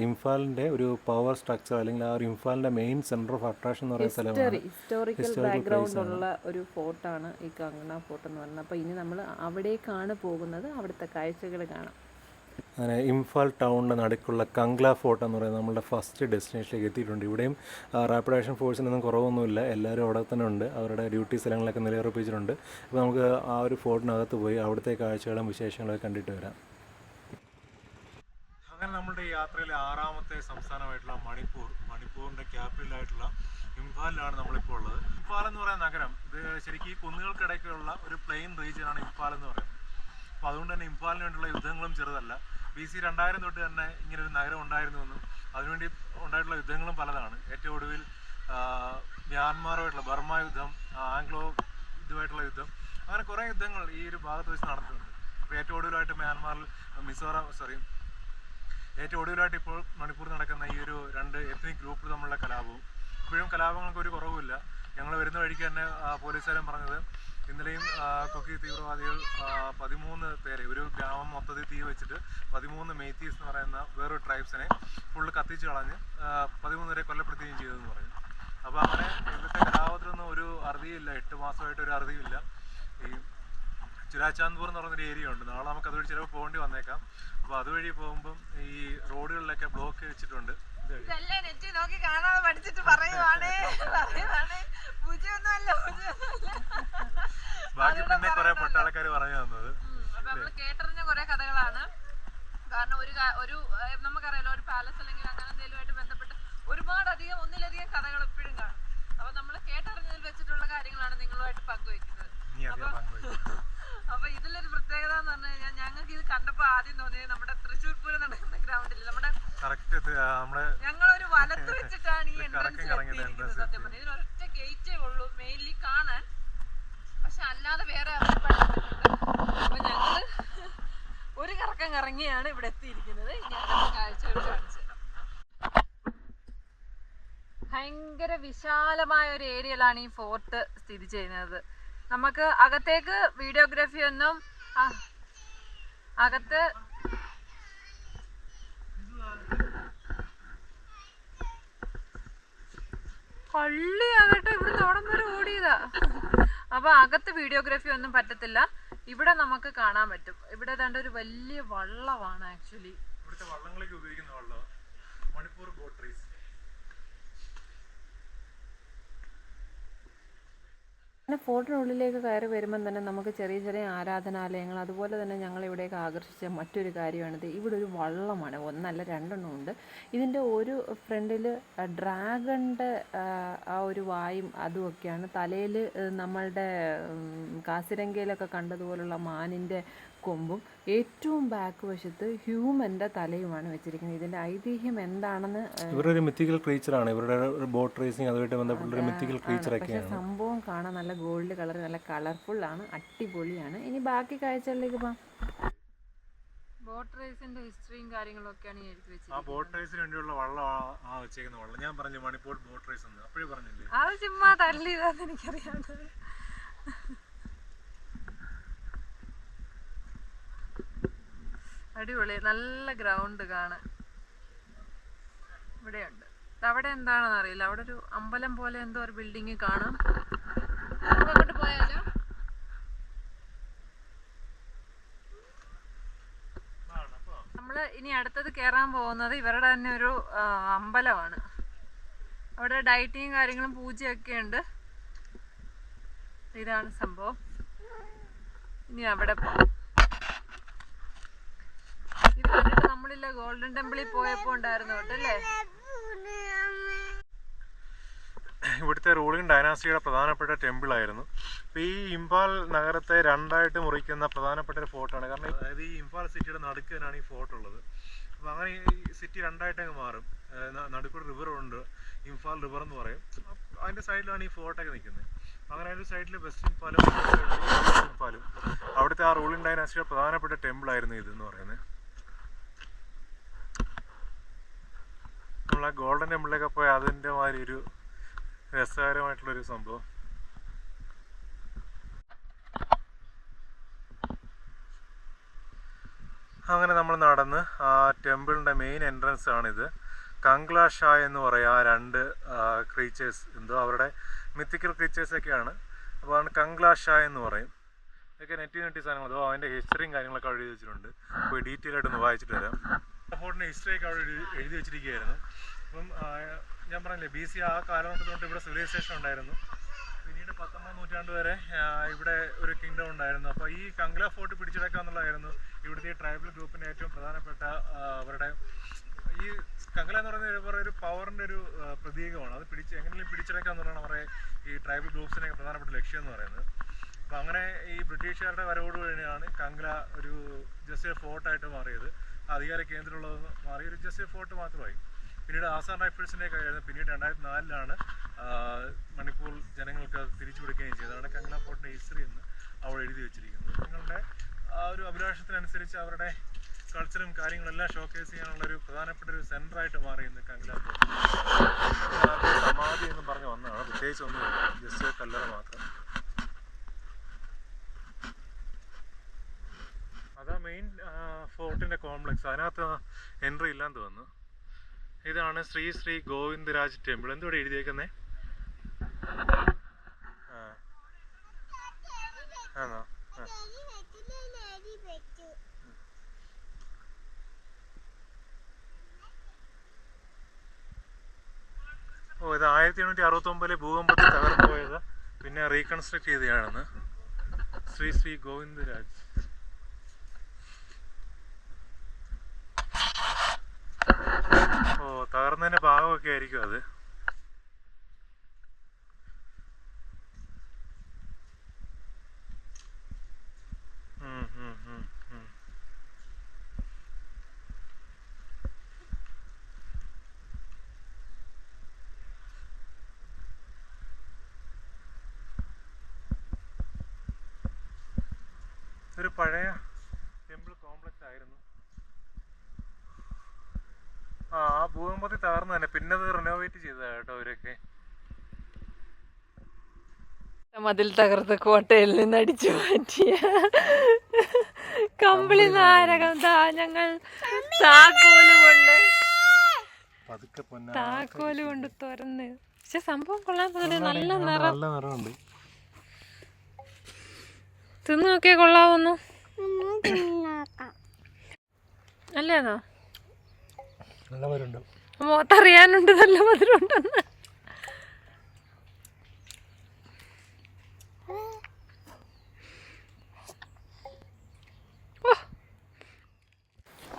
ഇംഫാലിൻ്റെ ഒരു പവർ സ്ട്രക്ചർ അല്ലെങ്കിൽ ആ ഒരു ഇംഫാലിൻ്റെ മെയിൻ സെൻറ്റർ ഓഫ് അട്രാക്ഷൻ എന്ന് പറയുന്ന സ്ഥലമാണ്. ഹിസ്റ്റോറിക്കൽ ബാക്ക്ഗ്രൗണ്ട് ഉള്ള ഒരു ഫോർട്ടാണ് ഈ കങ്ന ഫോർട്ട് എന്ന് പറയുന്നത്. അപ്പോൾ ഇനി നമ്മൾ അവിടേക്കാണ് പോകുന്നത്, അവിടുത്തെ കാഴ്ചകൾ കാണാം. അങ്ങനെ ഇംഫാൽ ടൗണിൻ്റെ നടുക്കുള്ള കംഗ്ല ഫോർട്ട് എന്ന് പറയുന്നത് നമ്മളുടെ ഫസ്റ്റ് ഡെസ്റ്റിനേഷനിലേക്ക് എത്തിയിട്ടുണ്ട്. ഇവിടെയും റാപ്പിഡ് ആക്ഷൻ ഫോഴ്സിനൊന്നും കുറവൊന്നുമില്ല, എല്ലാവരും അവിടെ തന്നെ ഉണ്ട്, അവരുടെ ഡ്യൂട്ടി സ്ഥലങ്ങളൊക്കെ നിലയുറപ്പിച്ചിട്ടുണ്ട്. അപ്പോൾ നമുക്ക് ആ ഒരു ഫോർട്ടിനകത്ത് പോയി അവിടുത്തെ കാഴ്ചകളും വിശേഷങ്ങളൊക്കെ കണ്ടിട്ട് വരാം. അങ്ങനെ നമ്മുടെ ഈ യാത്രയിലെ 6ാമത്തെ സംസ്ഥാനമായിട്ടുള്ള മണിപ്പൂരിൻ്റെ ക്യാപിറ്റലായിട്ടുള്ള ഇംഫാലിലാണ് നമ്മളിപ്പോൾ ഉള്ളത്. ഇംഫാൽ എന്ന് പറയുന്ന നഗരം ഇത് ശരിക്കും ഈ കുന്നുകൾക്കിടയ്ക്കുള്ള ഒരു പ്ലെയിൻ റീജിയനാണ് ഇംഫാൽ എന്ന് പറയുന്നത്. അപ്പോൾ അതുകൊണ്ട് തന്നെ ഇംഫാലിന് വേണ്ടിയുള്ള യുദ്ധങ്ങളും ചെറുതല്ല. BC 2000 തൊട്ട് തന്നെ ഇങ്ങനൊരു നഗരം ഉണ്ടായിരുന്നുവെന്നും അതിനുവേണ്ടി ഉണ്ടായിട്ടുള്ള യുദ്ധങ്ങളും പലതാണ്. ഏറ്റവും ഒടുവിൽ മ്യാൻമാറുമായിട്ടുള്ള ബർമ യുദ്ധം, ആംഗ്ലോ ഇതുമായിട്ടുള്ള യുദ്ധം, അങ്ങനെ കുറേ യുദ്ധങ്ങൾ ഈ ഒരു ഭാഗത്ത് വെച്ച് നടന്നിട്ടുണ്ട്. അപ്പോൾ ഏറ്റവും ഒടുവിലായിട്ട് മ്യാൻമാറിൽ ഏറ്റവും ഒടുവിലായിട്ട് ഇപ്പോൾ മണിപ്പൂർ നടക്കുന്ന ഈ ഒരു 2 എത്നിക് ഗ്രൂപ്പ് തമ്മിലുള്ള കലാപവും. ഇപ്പോഴും കലാപങ്ങൾക്ക് ഒരു കുറവുമില്ല. ഞങ്ങൾ വരുന്ന വഴിക്ക് തന്നെ പോലീസുകാരൻ പറഞ്ഞത് ഇന്നലെയും കുക്കി തീവ്രവാദികൾ 13 പേരെ, ഒരു ഗ്രാമം മൊത്തത്തിൽ തീ വെച്ചിട്ട് 13 മെയ്തീസ് എന്ന് പറയുന്ന വേറൊരു ട്രൈബ്സിനെ ഫുള്ള് കത്തിച്ച് കളഞ്ഞ് 13 പേരെ കൊല്ലപ്പെടുത്തുകയും ചെയ്തതെന്ന് പറഞ്ഞു. അപ്പോൾ അങ്ങനെ ഇവിടുത്തെ കലാപത്തിലൊന്നും ഒരു അറുതിയില്ല, 8 മാസമായിട്ട് ഒരു അറുതിയില്ല. ഈ ചുരാചാന്ദ്പൂർ എന്ന് പറഞ്ഞൊരു ഏരിയ ഉണ്ട്, നാളെ നമുക്ക് അതുവഴി ചിലപ്പോൾ പോകേണ്ടി വന്നേക്കാം. അപ്പോൾ അതുവഴി പോകുമ്പം ഈ റോഡുകളിലൊക്കെ ബ്ലോക്ക് വെച്ചിട്ടുണ്ട്. നോക്കി കാണാതെ പഠിച്ചിട്ട് പറയുവാണ്. ബാക്കി പിന്നെ കുറെ പട്ടാളക്കാർ പറഞ്ഞു തന്നത്. അപ്പൊ നമ്മള് കേട്ടറിഞ്ഞ കുറെ കഥകളാണ്. കാരണം ഒരു നമുക്കറിയാലോ, ഒരു പാലസ് അല്ലെങ്കിൽ അങ്ങനെ എന്തെങ്കിലുമായിട്ട് ബന്ധപ്പെട്ട് ഒന്നിലധികം കഥകൾ എപ്പോഴും കാണും. അപ്പൊ നമ്മൾ കേട്ടറിഞ്ഞതിൽ വെച്ചിട്ടുള്ള കാര്യങ്ങളാണ് നിങ്ങളുമായിട്ട് പങ്കുവെക്കുന്നത്. അപ്പൊ ഇതിലൊരു പ്രത്യേകത എന്ന് പറഞ്ഞു കഴിഞ്ഞാൽ ഞങ്ങൾക്ക് ഇത് കണ്ടപ്പോ ആദ്യം തോന്നിയത് നമ്മുടെ തൃശ്ശൂർ പൂരം നടക്കുന്ന ഗ്രൗണ്ടിൽ ഞങ്ങളൊരു വലത്ത് വെച്ചിട്ടാണ് ഈ എൻട്രൻസിൽ എത്തിയിരിക്കുന്നത്. സത്യം പറഞ്ഞാൽ ഇതിനൊരൊറ്റ ഗേറ്റേ ഉള്ളൂ മെയിൻലി കാണാൻ, പക്ഷെ അല്ലാതെ വേറെ അറിയപ്പെട്ടിട്ടുണ്ട്. അപ്പൊ ഞങ്ങള് ഒരു കറക്കം കറങ്ങിയാണ് ഇവിടെ എത്തിയിരിക്കുന്നത്. ഇനി അതിന്റെ കാഴ്ചകൾ കാണിച്ചു തരാം. ഭയങ്കര വിശാലമായ ഒരു ഏരിയയിലാണ് ഈ ഫോർട്ട് സ്ഥിതി ചെയ്യുന്നത്. നമുക്ക് അകത്തേക്ക് വീഡിയോഗ്രാഫി ഒന്നും അകത്ത് പള്ളിയാകട്ടെ ഇവിടുന്ന് അവിടെ വരെ ഓടിയതാ. അപ്പൊ അകത്ത് വീഡിയോഗ്രാഫി ഒന്നും പറ്റത്തില്ല. ഇവിടെ നമുക്ക് കാണാൻ പറ്റും. ഇവിടെ ദാണ്ട് ഒരു വലിയ വള്ളമാണ് ആക്ച്വലി. ഇവിടുത്തെ വള്ളങ്ങളിലേക്ക് ഉപയോഗിക്കുന്ന വള്ളം മണിപ്പൂർ ബോട്ട് റേസ്. പിന്നെ ഫോർട്ടിനുള്ളിലേക്ക് കയറി വരുമ്പം തന്നെ നമുക്ക് ചെറിയ ചെറിയ ആരാധനാലയങ്ങൾ, അതുപോലെ തന്നെ ഞങ്ങളിവിടേക്ക് ആകർഷിച്ച മറ്റൊരു കാര്യമാണിത്. ഇവിടെ ഒരു വള്ളമാണ്, ഒന്നല്ല രണ്ടെണ്ണം ഉണ്ട്. ഇതിൻ്റെ ഒരു ഫ്രണ്ടിൽ ഡ്രാഗണിൻ്റെ ആ ഒരു വായും അതുമൊക്കെയാണ്. തലയിൽ നമ്മളുടെ കാസിരങ്കയിലൊക്കെ കണ്ടതുപോലുള്ള മാനിൻ്റെ കൊമ്പും, ഏറ്റവും ബാക്ക് വശത്ത് ഹ്യൂമൻ്റെ തലയുമാണ് വെച്ചിരിക്കുന്നത്. ഇതിൻ്റെ ഐതിഹ്യം എന്താണെന്ന് ഇവരൊരു മിത്തിക്കൽ ക്രീച്ചറാണ്. ഇവരുടെ ബോട്ട് റേസിങ് അതുമായിട്ട് ബന്ധപ്പെട്ടൊരു മിത്തിക്കൽ പക്ഷേ ക്രീച്ചറൊക്കെയാണ്. സംഭവം കാണാൻ നല്ല ഗോൾഡ് കളർ, നല്ല കളർഫുള്ളാണ്, അടിപൊളിയാണ്. ഇനി ബാക്കി കാഴ്ചകളിലേക്ക് പോകാം. ബോട്ട് റേസിന്റെ ഹിസ്റ്ററിയും കാര്യങ്ങളും ഒക്കെയാണ് ഈ എഴുതി ആ വെച്ചത്. ബോട്ട് റേസിന് വേണ്ടിയുള്ള വള്ളം വെച്ചേക്കുന്ന വള്ളം ഞാൻ പറഞ്ഞു മണിപ്പൂർ ബോട്ട് റേസ് എന്ന് അപ്പോഴേ പറഞ്ഞില്ലേ. അത് ചുമ്മാ തല്ലിയതാന്ന് എനിക്കറിയാം. അടിപൊളി, നല്ല ഗ്രൗണ്ട് കാണാൻ. ഇവിടെയുണ്ട്. അവിടെ എന്താണെന്ന് അറിയില്ല, അവിടെ ഒരു അമ്പലം പോലെ എന്തോ ഒരു ബിൽഡിങ് കാണാം. നമുക്ക് അങ്ങോട്ട് പോയാലോ? നമ്മൾ ഇനി അടുത്തത് കയറാൻ പോകുന്നത് ഇവരുടെ തന്നെ ഒരു അമ്പലമാണ്. അവിടെ ഡയറ്റിങ് കാര്യങ്ങളും പൂജയൊക്കെ ഉണ്ട്. ഇതാണ് സംഭവം. ഇനി അവിടെ പോകാം. ഇത് കണ്ടിട്ട് നമ്മളില്ല ഗോൾഡൻ ടെമ്പിളിൽ പോയപ്പോ ഉണ്ടായിരുന്നു കേട്ടോ അല്ലേ? ഇവിടുത്തെ റൂളിംഗ് ഡൈനാസ്റ്റിയുടെ പ്രധാനപ്പെട്ട ടെമ്പിളായിരുന്നു. അപ്പോൾ ഈ ഇംഫാൽ നഗരത്തെ രണ്ടായിട്ട് മുറിക്കുന്ന പ്രധാനപ്പെട്ട ഒരു ഫോർട്ടാണ്. കാരണം അതായത് ഈ ഇംഫാൽ സിറ്റിയുടെ നടുക്കിനാണ് ഈ ഫോർട്ട് ഉള്ളത്. അപ്പോൾ അങ്ങനെ ഈ സിറ്റി രണ്ടായിട്ട് അങ്ങ് മാറും. നടുക്കൂടെ റിവറുണ്ട്, ഇംഫാൽ റിവർ എന്ന് പറയും. അതിൻ്റെ സൈഡിലാണ് ഈ ഫോർട്ടൊക്കെ നിൽക്കുന്നത്. അങ്ങനെ അതിൻ്റെ സൈഡിൽ വെസ്റ്റ് ഇംഫാലും ഈസ്റ്റ് ഇംഫാലും. അവിടുത്തെ ആ റൂളിംഗ് ഡൈനാസ്റ്റിയുടെ പ്രധാനപ്പെട്ട ടെമ്പിളായിരുന്നു ഇതെന്ന് പറയുന്നത്. നമ്മൾ ആ ഗോൾഡൻ ടെമ്പിളിലൊക്കെ പോയി അതിൻ്റെ മാതിരി ഒരു രസകരമായിട്ടുള്ളൊരു സംഭവം. അങ്ങനെ നമ്മൾ നടന്ന് ആ ടെമ്പിളിൻ്റെ മെയിൻ എൻട്രൻസ് ആണിത്. കംഗ്ല ഷാ എന്ന് പറയും ആ രണ്ട് ക്രീച്ചേഴ്സ്, എന്തോ അവരുടെ മിത്തിക്കൽ ക്രീച്ചേഴ്സൊക്കെയാണ്. അപ്പോൾ അതാണ് കംഗ്ല ഷാ എന്ന് പറയും. ഇതൊക്കെ നെറ്റി സാധനങ്ങൾ. അതോ അതിൻ്റെ ഹിസ്റ്ററിയും കാര്യങ്ങളൊക്കെ അവിടെ എഴുതി വെച്ചിട്ടുണ്ട്. പോയി ഡീറ്റെയിൽ ആയിട്ടൊന്ന് വായിച്ചിട്ട് വരാം. ഫോർട്ടിൻ്റെ ഹിസ്റ്ററിയൊക്കെ അവിടെ എഴുതി വെച്ചിരിക്കുകയായിരുന്നു. അപ്പം ഞാൻ പറഞ്ഞില്ലേ, BC ആ കാലഘട്ടം തൊട്ട് ഇവിടെ സിവിലൈസേഷൻ ഉണ്ടായിരുന്നു. പിന്നീട് 19ാം നൂറ്റാണ്ട് വരെ ഇവിടെ ഒരു കിങ്ഡം ഉണ്ടായിരുന്നു. അപ്പോൾ ഈ കംഗ്ല ഫോർട്ട് പിടിച്ചെടുക്കുക എന്നുള്ളതായിരുന്നു ഇവിടുത്തെ ഈ ട്രൈബൽ ഗ്രൂപ്പിൻ്റെ ഏറ്റവും പ്രധാനപ്പെട്ട അവരുടെ ഈ കംഗ്ല എന്ന് പറയുന്നത് ഒരു പവറിൻ്റെ ഒരു പ്രതീകമാണ്. അത് എങ്ങനെയും പിടിച്ചെടുക്കുക എന്നുള്ളതാണ് അവരുടെ ഈ ട്രൈബൽ ഗ്രൂപ്പ്സിൻ്റെ പ്രധാനപ്പെട്ട ലക്ഷ്യം എന്ന് പറയുന്നത്. അപ്പോൾ അങ്ങനെ ഈ ബ്രിട്ടീഷുകാരുടെ വരവോട് കൂടിയാണ് കംഗ്ല ഒരു ജസ്റ്റ് ഫോർട്ടായിട്ട് മാറിയത്. അധികാര കേന്ദ്രമുള്ളത് മാറി ഒരു ജസ്റ്റ് ഫോർട്ട് മാത്രമായി. പിന്നീട് ആസാം റൈഫിൾസിൻ്റെ കയ്യായിരുന്നു. പിന്നീട് 2004 മണിപ്പൂർ ജനങ്ങൾക്ക് തിരിച്ചു കൊടുക്കുകയും ചെയ്തതാണ് കംഗ്ല ഫോർട്ടിൻ്റെ ഹിസ്റ്ററി എന്ന് അവിടെ എഴുതി വെച്ചിരിക്കുന്നത്. നിങ്ങളുടെ ആ ഒരു അഭിലാഷത്തിനനുസരിച്ച് അവരുടെ കൾച്ചറും കാര്യങ്ങളെല്ലാം ഷോക്കേസ് ചെയ്യാനുള്ള ഒരു പ്രധാനപ്പെട്ട ഒരു സെൻറ്ററായിട്ട് മാറിയിരുന്നു കംഗ്ല ഫോർട്ട്. സമാധി എന്ന് പറഞ്ഞ് വന്നതാണ്, പ്രത്യേകിച്ച് ഒന്നുമില്ല, ജസ്റ്റ് കല്ലറ മാത്രം. അതാ മെയിൻ ഫോർട്ടിൻ്റെ കോംപ്ലക്സ്. അതിനകത്ത് എൻട്രി ഇല്ലാന്ന് തോന്നുന്നു. ഇതാണ് ശ്രീ ശ്രീ ഗോവിന്ദരാജ് ടെമ്പിൾ. എന്തുകൂടെ എഴുതിയേക്കുന്നേ? ആണോ? ഓ, ഇത് 1869 ഭൂകമ്പത്തിൽ തകർന്നു പോയത്, പിന്നെ റീകൺസ്ട്രക്ട് ചെയ്തതാണെന്ന്. ശ്രീ ശ്രീ ഗോവിന്ദരാജ്. ഓ, തകർന്നതിൻ്റെ ഭാഗമൊക്കെ ആയിരിക്കും അത്. ഒരു പഴയ ടെമ്പിൾ കോംപ്ലക്സ് ആയിരുന്നു. ആ ഭൂകമ്പത്തിൽ തകർന്നു തന്നെ, പിന്നെ അത് റിനോവേറ്റ് ചെയ്തതാ കേട്ടോ അവരൊക്കെ. മതിൽ തകർത്ത് കോട്ടയിൽ നിന്ന് അടിച്ചു മാറ്റിയ കമ്പിളി നാരകം ഞങ്ങൾ താക്കോല് കൊണ്ട് തുറന്ന്. പക്ഷെ സംഭവം കൊള്ളാൻ തോന്നി, നല്ല നിറമുണ്ട്. തിന്നു നോക്കിയാ കൊള്ളാവുന്നു അല്ലേന്നോ? മോത്തറിയാനുണ്ട് നല്ല മധുരം ഉണ്ടെന്ന്.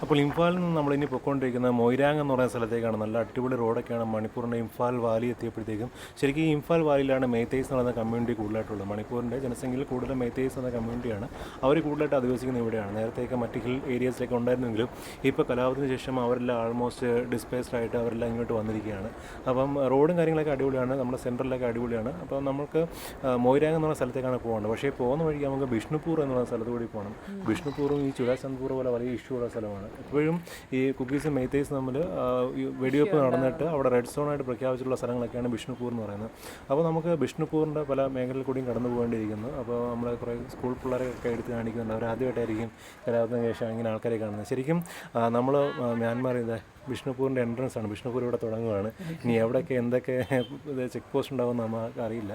അപ്പോൾ ഇംഫാലിൽ നിന്ന് നമ്മളിനി പൊയ്ക്കൊണ്ടിരിക്കുന്ന മൊയ്രാങ് എന്ന് പറയുന്ന സ്ഥലത്തേക്കാണ്. നല്ല അടിപൊളി റോഡൊക്കെയാണ്. മണിപ്പൂരിൻ്റെ ഇംഫാൽ വാലി എത്തിയപ്പോഴത്തേക്കും ശരിക്കും ഈ ഇംഫാൽ വാലിയിലാണ് മേത്തേയ്സ് എന്ന് പറയുന്ന കമ്മ്യൂണിറ്റി കൂടുതലായിട്ടുള്ളത്. മണിപ്പൂരിൻ്റെ ജനസംഖ്യയിൽ കൂടുതൽ മേത്തേയ്സ് എന്ന കമ്മ്യൂണിറ്റിയാണ്. അവർ കൂടുതലായിട്ട് അധിവസിക്കുന്നത് ഇവിടെയാണ്. നേരത്തെയൊക്കെ മറ്റ് ഹിൽ ഏരിയസിലൊക്കെ ഉണ്ടായിരുന്നെങ്കിലും ഇപ്പോൾ കലാപത്തിന് ശേഷം അവരെല്ലാം ആൾമോസ്റ്റ് ഡിസ്പ്ലേസ്ഡ് ആയിട്ട് അവരെല്ലാം ഇങ്ങോട്ട് വന്നിരിക്കുകയാണ്. അപ്പം റോഡും കാര്യങ്ങളൊക്കെ അടിപൊളിയാണ്. നമ്മുടെ സെൻട്രലൊക്കെ അടിപൊളിയാണ്. അപ്പോൾ നമുക്ക് മൊയ്രാങ് എന്ന് പറയുന്ന സ്ഥലത്തേക്കാണ് പോകേണ്ടത്. പക്ഷേ പോകുന്ന വഴിക്ക് നമുക്ക് ബിഷ്ണുപൂർ എന്ന് പറയുന്ന സ്ഥലത്ത് കൂടി പോകണം. ബിഷ്ണുപൂറും ഈ ചുരാചന്ദ്പൂർ പോലെ വലിയ ഇഷ്യൂ ഉള്ള സ്ഥലമാണ്. എപ്പോഴും ഈ കുക്കീസും മെയ്തേയ്സ് തമ്മിൽ വെടിവെപ്പ് നടന്നിട്ട് അവിടെ റെഡ് സോണായിട്ട് പ്രഖ്യാപിച്ചിട്ടുള്ള സ്ഥലങ്ങളൊക്കെയാണ് ബിഷ്ണുപൂർ എന്ന് പറയുന്നത്. അപ്പോൾ നമുക്ക് ബിഷ്ണുപൂറിൻ്റെ പല മേഖലയിൽ കൂടിയും കടന്നു പോകേണ്ടിയിരിക്കുന്നു. അപ്പോൾ നമ്മൾ കുറേ സ്കൂൾ പിള്ളേരൊക്കെ എടുത്ത് കാണിക്കുന്നുണ്ട്. അവർ ആദ്യമായിട്ടായിരിക്കും കലാപത്തിന് ശേഷം ഇങ്ങനെ ആൾക്കാരെ കാണുന്നത്. ശരിക്കും നമ്മൾ മ്യാൻമാർ ബിഷ്ണുപൂരിൻ്റെ എൻട്രൻസ് ആണ്. ബിഷ്ണുപൂർ ഇവിടെ തുടങ്ങുകയാണ്. ഇനി എവിടെയൊക്കെ എന്തൊക്കെ ചെക്ക് പോസ്റ്റ് ഉണ്ടാകുമെന്ന് നമുക്ക് അറിയില്ല.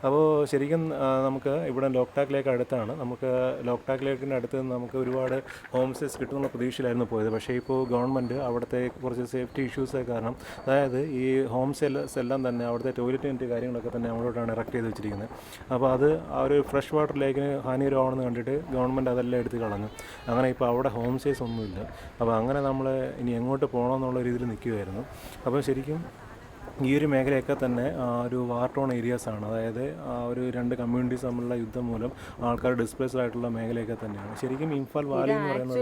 അപ്പോൾ ശരിക്കും നമുക്ക് ഇവിടെ ലോക്ടാക് ലേക്ക് അടുത്താണ്. നമുക്ക് ലോക്ടാക് ലേക്കിൻ്റെ അടുത്ത് നിന്ന് നമുക്ക് ഒരുപാട് ഹോം സ്റ്റേസ് കിട്ടുന്നുള്ള പ്രതീക്ഷയിലായിരുന്നു പോയത്. പക്ഷേ ഇപ്പോൾ ഗവൺമെൻറ് അവിടുത്തെ കുറച്ച് സേഫ്റ്റി ഇഷ്യൂസ് കാരണം, അതായത് ഈ ഹോം സ്റ്റേസ് എല്ലാം തന്നെ അവിടുത്തെ ടോയ്ലറ്റിൻ്റെ കാര്യങ്ങളൊക്കെ തന്നെ നമ്മളോട്ടാണ് ഇറക്ട് ചെയ്ത് വെച്ചിരിക്കുന്നത്. അപ്പോൾ അത് ആ ഒരു ഫ്രഷ് വാട്ടർ ലേക്കിന് ഹാനികരമാണെന്ന് കണ്ടിട്ട് ഗവൺമെൻറ് അതെല്ലാം എടുത്ത് കളഞ്ഞു. അങ്ങനെ ഇപ്പോൾ അവിടെ ഹോം സ്റ്റേസ് ഒന്നുമില്ല. അപ്പോൾ അങ്ങനെ നമ്മൾ ഇനി എങ്ങോട്ട് പോകണമെന്നുള്ള രീതിയിൽ നിൽക്കുകയായിരുന്നു. അപ്പോൾ ശരിക്കും ഈ ഒരു മേഖലയൊക്കെ തന്നെ ഒരു വാർ ടോൺ ഏരിയാസാണ്. അതായത് ഒരു രണ്ട് കമ്മ്യൂണിറ്റീസ് തമ്മിലുള്ള യുദ്ധം മൂലം ആൾക്കാർ ഡിസ്പ്ലേസ്ഡ് ആയിട്ടുള്ള മേഖലയൊക്കെ തന്നെയാണ്. ശരിക്കും ഇംഫാൽ വാലി എന്ന് പറയുന്നത്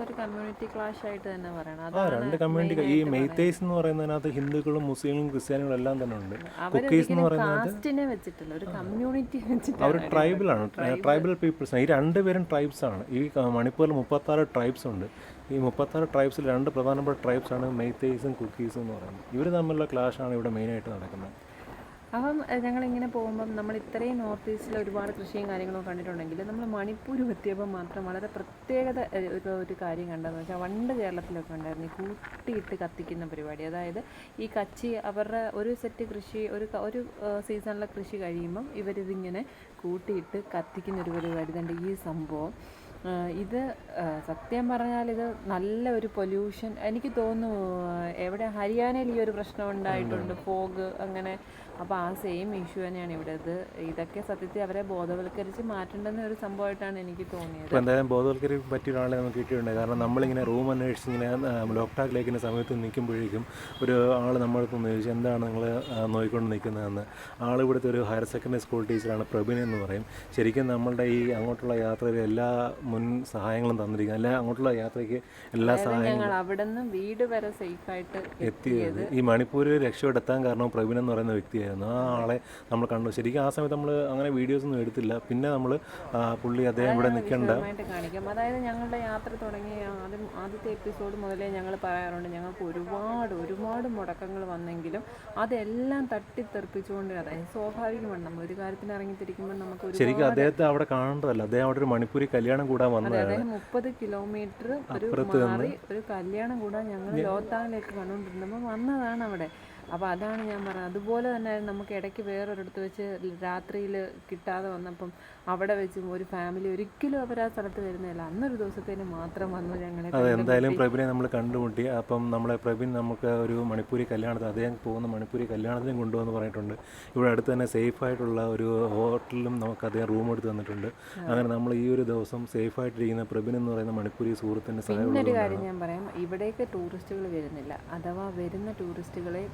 ഒരു കമ്മ്യൂണിറ്റി ക്ലാഷ് ആയിട്ട് തന്നെ പറയണം. രണ്ട് കമ്മ്യൂണിറ്റി. ഈ മെയ്തേയ്സ് എന്ന് പറയുന്നതിനകത്ത് ഹിന്ദുക്കളും മുസ്ലിങ്ങളും ക്രിസ്ത്യാനികളും എല്ലാം തന്നെ ഉണ്ട്. കുക്കീസ് എന്ന് പറയുന്നത് അവർ ട്രൈബലാണ്, ട്രൈബൽ പീപ്പിൾസ്. ഈ രണ്ടുപേരും ട്രൈബ്സ് ആണ്. ഈ മണിപ്പൂരിൽ 36 ട്രൈബ്സ് ഉണ്ട്. ഈ 36 ട്രൈബ്സിൽ രണ്ട് പ്രധാനപ്പെട്ട ട്രൈബ്സാണ് മെയ്തേയ്സും കുക്കീസും എന്ന് പറയുന്നത്. ഇവർ തമ്മിലുള്ള ക്ലാഷാണ് ഇവിടെ മെയിനായിട്ട് നടക്കുന്നത്. അപ്പം ഞങ്ങളിങ്ങനെ പോകുമ്പം നമ്മൾ ഇത്രയും നോർത്ത് ഈസ്റ്റിൽ ഒരുപാട് കൃഷിയും കാര്യങ്ങളും കണ്ടിട്ടുണ്ടെങ്കിൽ നമ്മൾ മണിപ്പൂർ എത്തിയപ്പോൾ മാത്രം വളരെ പ്രത്യേകത ഒരു കാര്യം കണ്ടതെന്ന് വെച്ചാൽ പണ്ട് കേരളത്തിലൊക്കെ ഉണ്ടായിരുന്നു ഈ കൂട്ടിയിട്ട് കത്തിക്കുന്ന പരിപാടി. അതായത് ഈ കച്ചി അവരുടെ ഒരു സെറ്റ് കൃഷി ഒരു സീസണിലെ കൃഷി കഴിയുമ്പം ഇവരിതിങ്ങനെ കൂട്ടിയിട്ട് കത്തിക്കുന്നൊരു പരിപാടി തന്നെ. ഈ സംഭവം ഇത് സത്യം പറഞ്ഞാൽ ഇത് നല്ല ഒരു പൊല്യൂഷൻ. എനിക്ക് തോന്നുന്നു എവിടെ ഹരിയാനയിൽ ഈ ഒരു പ്രശ്നം ഉണ്ടായിട്ടുണ്ട്, ഫോഗ് അങ്ങനെ. അപ്പോൾ ആ സെയിം ഇഷ്യൂ തന്നെയാണ് ഇവിടെ. ഇതൊക്കെ സത്യത്തിൽ അവരെ ബോധവൽക്കരിച്ച് മാറ്റേണ്ടുന്ന ഒരു സംഭവമായിട്ടാണ് എനിക്ക് തോന്നിയത്. ഇപ്പോൾ എന്തായാലും ബോധവൽക്കരിക്കാൻ പറ്റിയ ഒരാളെ നമുക്ക് കിട്ടിയിട്ടുണ്ട്. കാരണം നമ്മളിങ്ങനെ റൂം അന്വേഷിച്ച് ഇങ്ങനെ ലോക്ടാക് ലേക്കിൻ്റെ സമയത്ത് നിൽക്കുമ്പോഴേക്കും ഒരു ആൾ നമ്മളടുത്ത് ചോദിച്ചു എന്താണ് നിങ്ങൾ നോക്കിക്കൊണ്ട് നിൽക്കുന്നതെന്ന്. ആൾ ഇവിടുത്തെ ഒരു ഹയർ സെക്കൻഡറി സ്കൂൾ ടീച്ചറാണ്, പ്രബിൻ എന്ന് പറയും. ശരിക്കും നമ്മളുടെ ഈ അങ്ങോട്ടുള്ള യാത്രയിൽ എല്ലാ മുൻ സഹായങ്ങളും തന്നിരിക്കുന്നത്, അല്ല അങ്ങോട്ടുള്ള യാത്രയ്ക്ക് എല്ലാ സഹായങ്ങളും അവിടെ നിന്ന് വീട് വരെ സേഫായിട്ട് എത്തിയത്. ഈ മണിപ്പൂരിൽ രക്ഷപ്പെടുത്താൻ കാരണം പ്രബിൻ എന്ന് പറയുന്ന വ്യക്തിയായിരുന്നു. ആ ആളെ നമ്മൾ കണ്ടു. ശരിക്കും ആ സമയത്ത് നമ്മൾ അങ്ങനെ വീഡിയോസ് ഒന്നും എടുത്തില്ല. പിന്നെ നമ്മൾ പുള്ളി അദ്ദേഹം ഇവിടെ നിൽക്കേണ്ട കാണിക്കാം. അതായത് ഞങ്ങളുടെ യാത്ര തുടങ്ങിയ ആദ്യത്തെ എപ്പിസോഡ് മുതലേ ഞങ്ങൾ പറയാറുണ്ട് ഞങ്ങൾക്ക് ഒരുപാട് മുടക്കങ്ങൾ വന്നെങ്കിലും അതെല്ലാം തട്ടിത്തെറിപ്പിച്ചുകൊണ്ട്, അതായത് സ്വാഭാവികമാണ് നമ്മൾ ഒരു കാര്യത്തിന് ഇറങ്ങിത്തിരിക്കുമ്പോൾ നമുക്ക് ശരിക്കും അദ്ദേഹത്തെ അവിടെ കാണേണ്ടതല്ല. അദ്ദേഹം അവിടെ ഒരു മണിപ്പൂരി കല്യാണം കൂടാൻ വന്നതാണ്. അദ്ദേഹം 30 കിലോമീറ്റർ മാറി ഒരു കല്യാണം കൂടാൻ ഞങ്ങൾ ലോക്താങ്ങിലേക്ക് കണ്ടുകൊണ്ടിരുന്നപ്പോൾ വന്നതാണ് അവിടെ. അപ്പോൾ അതാണ് ഞാൻ പറഞ്ഞത്. അതുപോലെ തന്നെ നമുക്ക് ഇടയ്ക്ക് വേറൊരിടത്ത് വെച്ച് രാത്രിയിൽ കിട്ടാതെ വന്നപ്പം അവിടെ വെച്ചും ഒരു ഫാമിലി ഒരിക്കലും അവർ ആ സ്ഥലത്ത് വരുന്നില്ല. അന്നൊരു ദിവസത്തേന് മാത്രം വന്നു ഞങ്ങളെ. അതെ, എന്തായാലും പ്രബിനെ നമ്മൾ കണ്ടുമുട്ടി. അപ്പം നമ്മളെ പ്രബിൻ നമുക്ക് ഒരു മണിപ്പൂരി കല്യാണത്തിന്, അദ്ദേഹം പോകുന്ന മണിപ്പൂരി കല്യാണത്തിനും കൊണ്ടുവന്ന് പറഞ്ഞിട്ടുണ്ട്. ഇവിടെ അടുത്ത് തന്നെ സേഫായിട്ടുള്ള ഒരു ഹോട്ടലിലും നമുക്ക് അദ്ദേഹം റൂം എടുത്ത് തന്നിട്ടുണ്ട്. അങ്ങനെ നമ്മൾ ഈ ഒരു ദിവസം സേഫായിട്ടിരിക്കുന്ന പ്രബിൻ എന്ന് പറയുന്ന മണിപ്പൂരി സുഹൃത്തിൻ്റെ സഹായം. പിന്നൊരു കാര്യം ഞാൻ പറയാം, ഇവിടേക്ക് ടൂറിസ്റ്റുകൾ വരുന്നില്ല. അഥവാ വരുന്ന ടൂറിസ്റ്റുകളെ,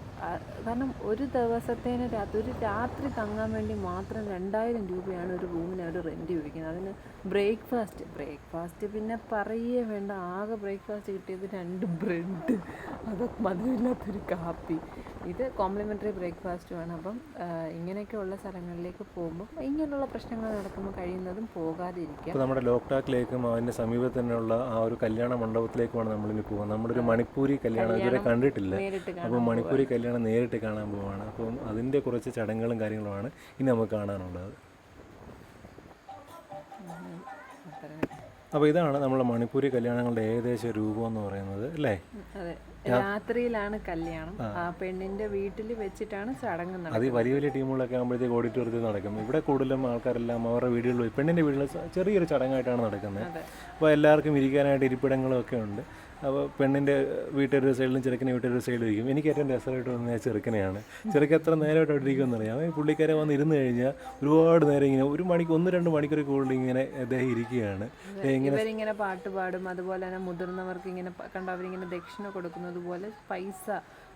കാരണം ഒരു ദിവസത്തേന് ഒരു രാത്രി തങ്ങാൻ വേണ്ടി മാത്രം 2000 രൂപയാണ് ഒരു റൂമിന് അവർ റെൻറ്റ് ചോദിക്കുന്നത്. അതിന് ബ്രേക്ക്ഫാസ്റ്റ് പിന്നെ പറയേ വേണ്ട. ആകെ ബ്രേക്ക്ഫാസ്റ്റ് കിട്ടിയത് 2 ബ്രെഡ്, അത് മധുരമില്ലാത്തൊരു കാപ്പി. ഇത് കോംപ്ലിമെൻ്ററി ബ്രേക്ക്ഫാസ്റ്റുമാണ്. അപ്പം ഇങ്ങനെയൊക്കെയുള്ള സ്ഥലങ്ങളിലേക്ക് പോകുമ്പോൾ ഇങ്ങനെയുള്ള പ്രശ്നങ്ങൾ നടക്കുമ്പോൾ കഴിയുന്നതും പോകാതിരിക്കുക. ഇപ്പോൾ നമ്മുടെ ലോക്ടാക്കിലേക്കും അതിൻ്റെ സമീപത്ത് തന്നെയുള്ള ആ ഒരു കല്യാണ മണ്ഡപത്തിലേക്കുമാണ് നമ്മളിനി പോകുന്നത്. നമ്മുടെ ഒരു മണിപ്പൂരി കല്യാണം ഇതുവരെ കണ്ടിട്ടില്ല. അപ്പോൾ മണിപ്പൂരി കല്യാണം നേരിട്ട് കാണാൻ പോവുകയാണ്. അപ്പം അതിൻ്റെ കുറച്ച് ചടങ്ങുകളും കാര്യങ്ങളുമാണ് ഇനി നമുക്ക് കാണാനുള്ളത്. അപ്പോൾ ഇതാണ് നമ്മളെ മണിപ്പൂരി കല്യാണങ്ങളുടെ ഏകദേശ രൂപം എന്ന് പറയുന്നത്, അല്ലേ? അതെ. രാത്രിയിലാണ് കല്യാണം. ആ പെണ്ണിന്റെ വീട്ടിൽ വെച്ചിട്ടാണ് ചടങ്ങ് അത് ഈ നടക്കുന്നത്. വലിയ വലിയ ടീമുകളൊക്കെ ആകുമ്പോഴത്തേക്ക് ഓഡിറ്റോറിയത്തിൽ നടക്കും. ഇവിടെ കൂടുതലും ആൾക്കാരെല്ലാം അവരുടെ വീടുകളിൽ പോയി പെണ്ണിൻ്റെ വീട്ടിൽ ചെറിയൊരു ചടങ്ങായിട്ടാണ് നടക്കുന്നത്. അപ്പോൾ എല്ലാവർക്കും ഇരിക്കാനായിട്ട് ഇരിപ്പിടങ്ങളും ഒക്കെ ഉണ്ട്. അപ്പോൾ പെണ്ണിൻ്റെ വീട്ടൊരു സൈഡിലും ചെറുക്കൻ്റെ വീട്ടൊരു സൈഡിലും ഇരിക്കും. എനിക്ക് ഏറ്റവും രസമായിട്ട് തോന്നുന്നത് ചെറുക്കനെയാണ്. ചെറുക്കൻ എത്ര നേരമായിട്ട് അവിടെ ഇരിക്കുമെന്നറിയാം. അവൻ പുള്ളിക്കാരെ വന്ന് ഇരുന്ന് കഴിഞ്ഞാൽ ഒരുപാട് നേരം ഇങ്ങനെ 1-2 മണിക്കൂർ കൂടുതൽ ഇങ്ങനെ അദ്ദേഹം ഇരിക്കുകയാണ്. ഇവരിങ്ങനെ പാട്ട് പാടും. അതുപോലെ തന്നെ മുതിർന്നവർക്ക് ഇങ്ങനെ കണ്ടവരിങ്ങനെ ദക്ഷിണ കൊടുക്കുന്നത് പോലെ പൈസ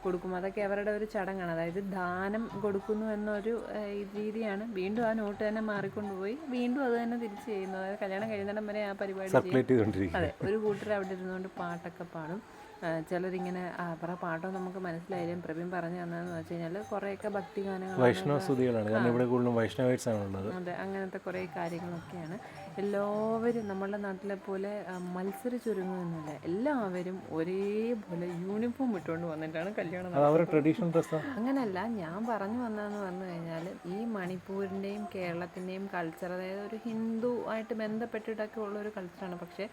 കൊടുക്കും. അതൊക്കെ അവരുടെ ഒരു ചടങ്ങാണ്. അതായത് ദാനം കൊടുക്കുന്നു എന്നൊരു രീതിയാണ്. വീണ്ടും ആ നോട്ട് തന്നെ മാറിക്കൊണ്ടുപോയി വീണ്ടും അത് തന്നെ തിരിച്ച് ചെയ്യുന്നു. അതായത് കല്യാണം കഴിയുന്നിടം വരെ ആ പരിപാടി ചെയ്യും. അതെ, ഒരു കൂട്ടർ അവിടെ ഇരുന്നുകൊണ്ട് പാട്ടൊക്കെ പാടും. ചിലരിങ്ങനെ അവരുടെ പാട്ടോ നമുക്ക് മനസ്സിലായാലും പ്രവീൺ പറഞ്ഞു തന്നതെന്ന് വെച്ച് കഴിഞ്ഞാൽ കുറേയൊക്കെ ഭക്തിഗാനങ്ങൾ, വൈഷ്ണവ സ്തുതികളാണ്. കാരണം ഇവിടെ കൂടുതലും വൈഷ്ണവൈറ്റ്സ് ആണുള്ളത്. അതെ, അങ്ങനത്തെ കുറേ കാര്യങ്ങളൊക്കെയാണ്. എല്ലാവരും നമ്മളുടെ നാട്ടിലെ പോലെ മത്സരിച്ചൊരുങ്ങുന്നില്ല. എല്ലാവരും ഒരേപോലെ യൂണിഫോം ഇട്ടുകൊണ്ട് വന്നിട്ടാണ് കല്യാണം അവരുടെ ട്രഡീഷണൽ ഡ്രസ്സാണ്. അങ്ങനല്ല, ഞാൻ പറഞ്ഞു വന്നതെന്ന് പറഞ്ഞു കഴിഞ്ഞാൽ ഈ മണിപ്പൂരിൻ്റെയും കേരളത്തിൻ്റെയും കൾച്ചർ, അതായത് ഒരു ഹിന്ദു ആയിട്ട് ബന്ധപ്പെട്ടിട്ടൊക്കെ ഉള്ളൊരു കൾച്ചറാണ്. പക്ഷേ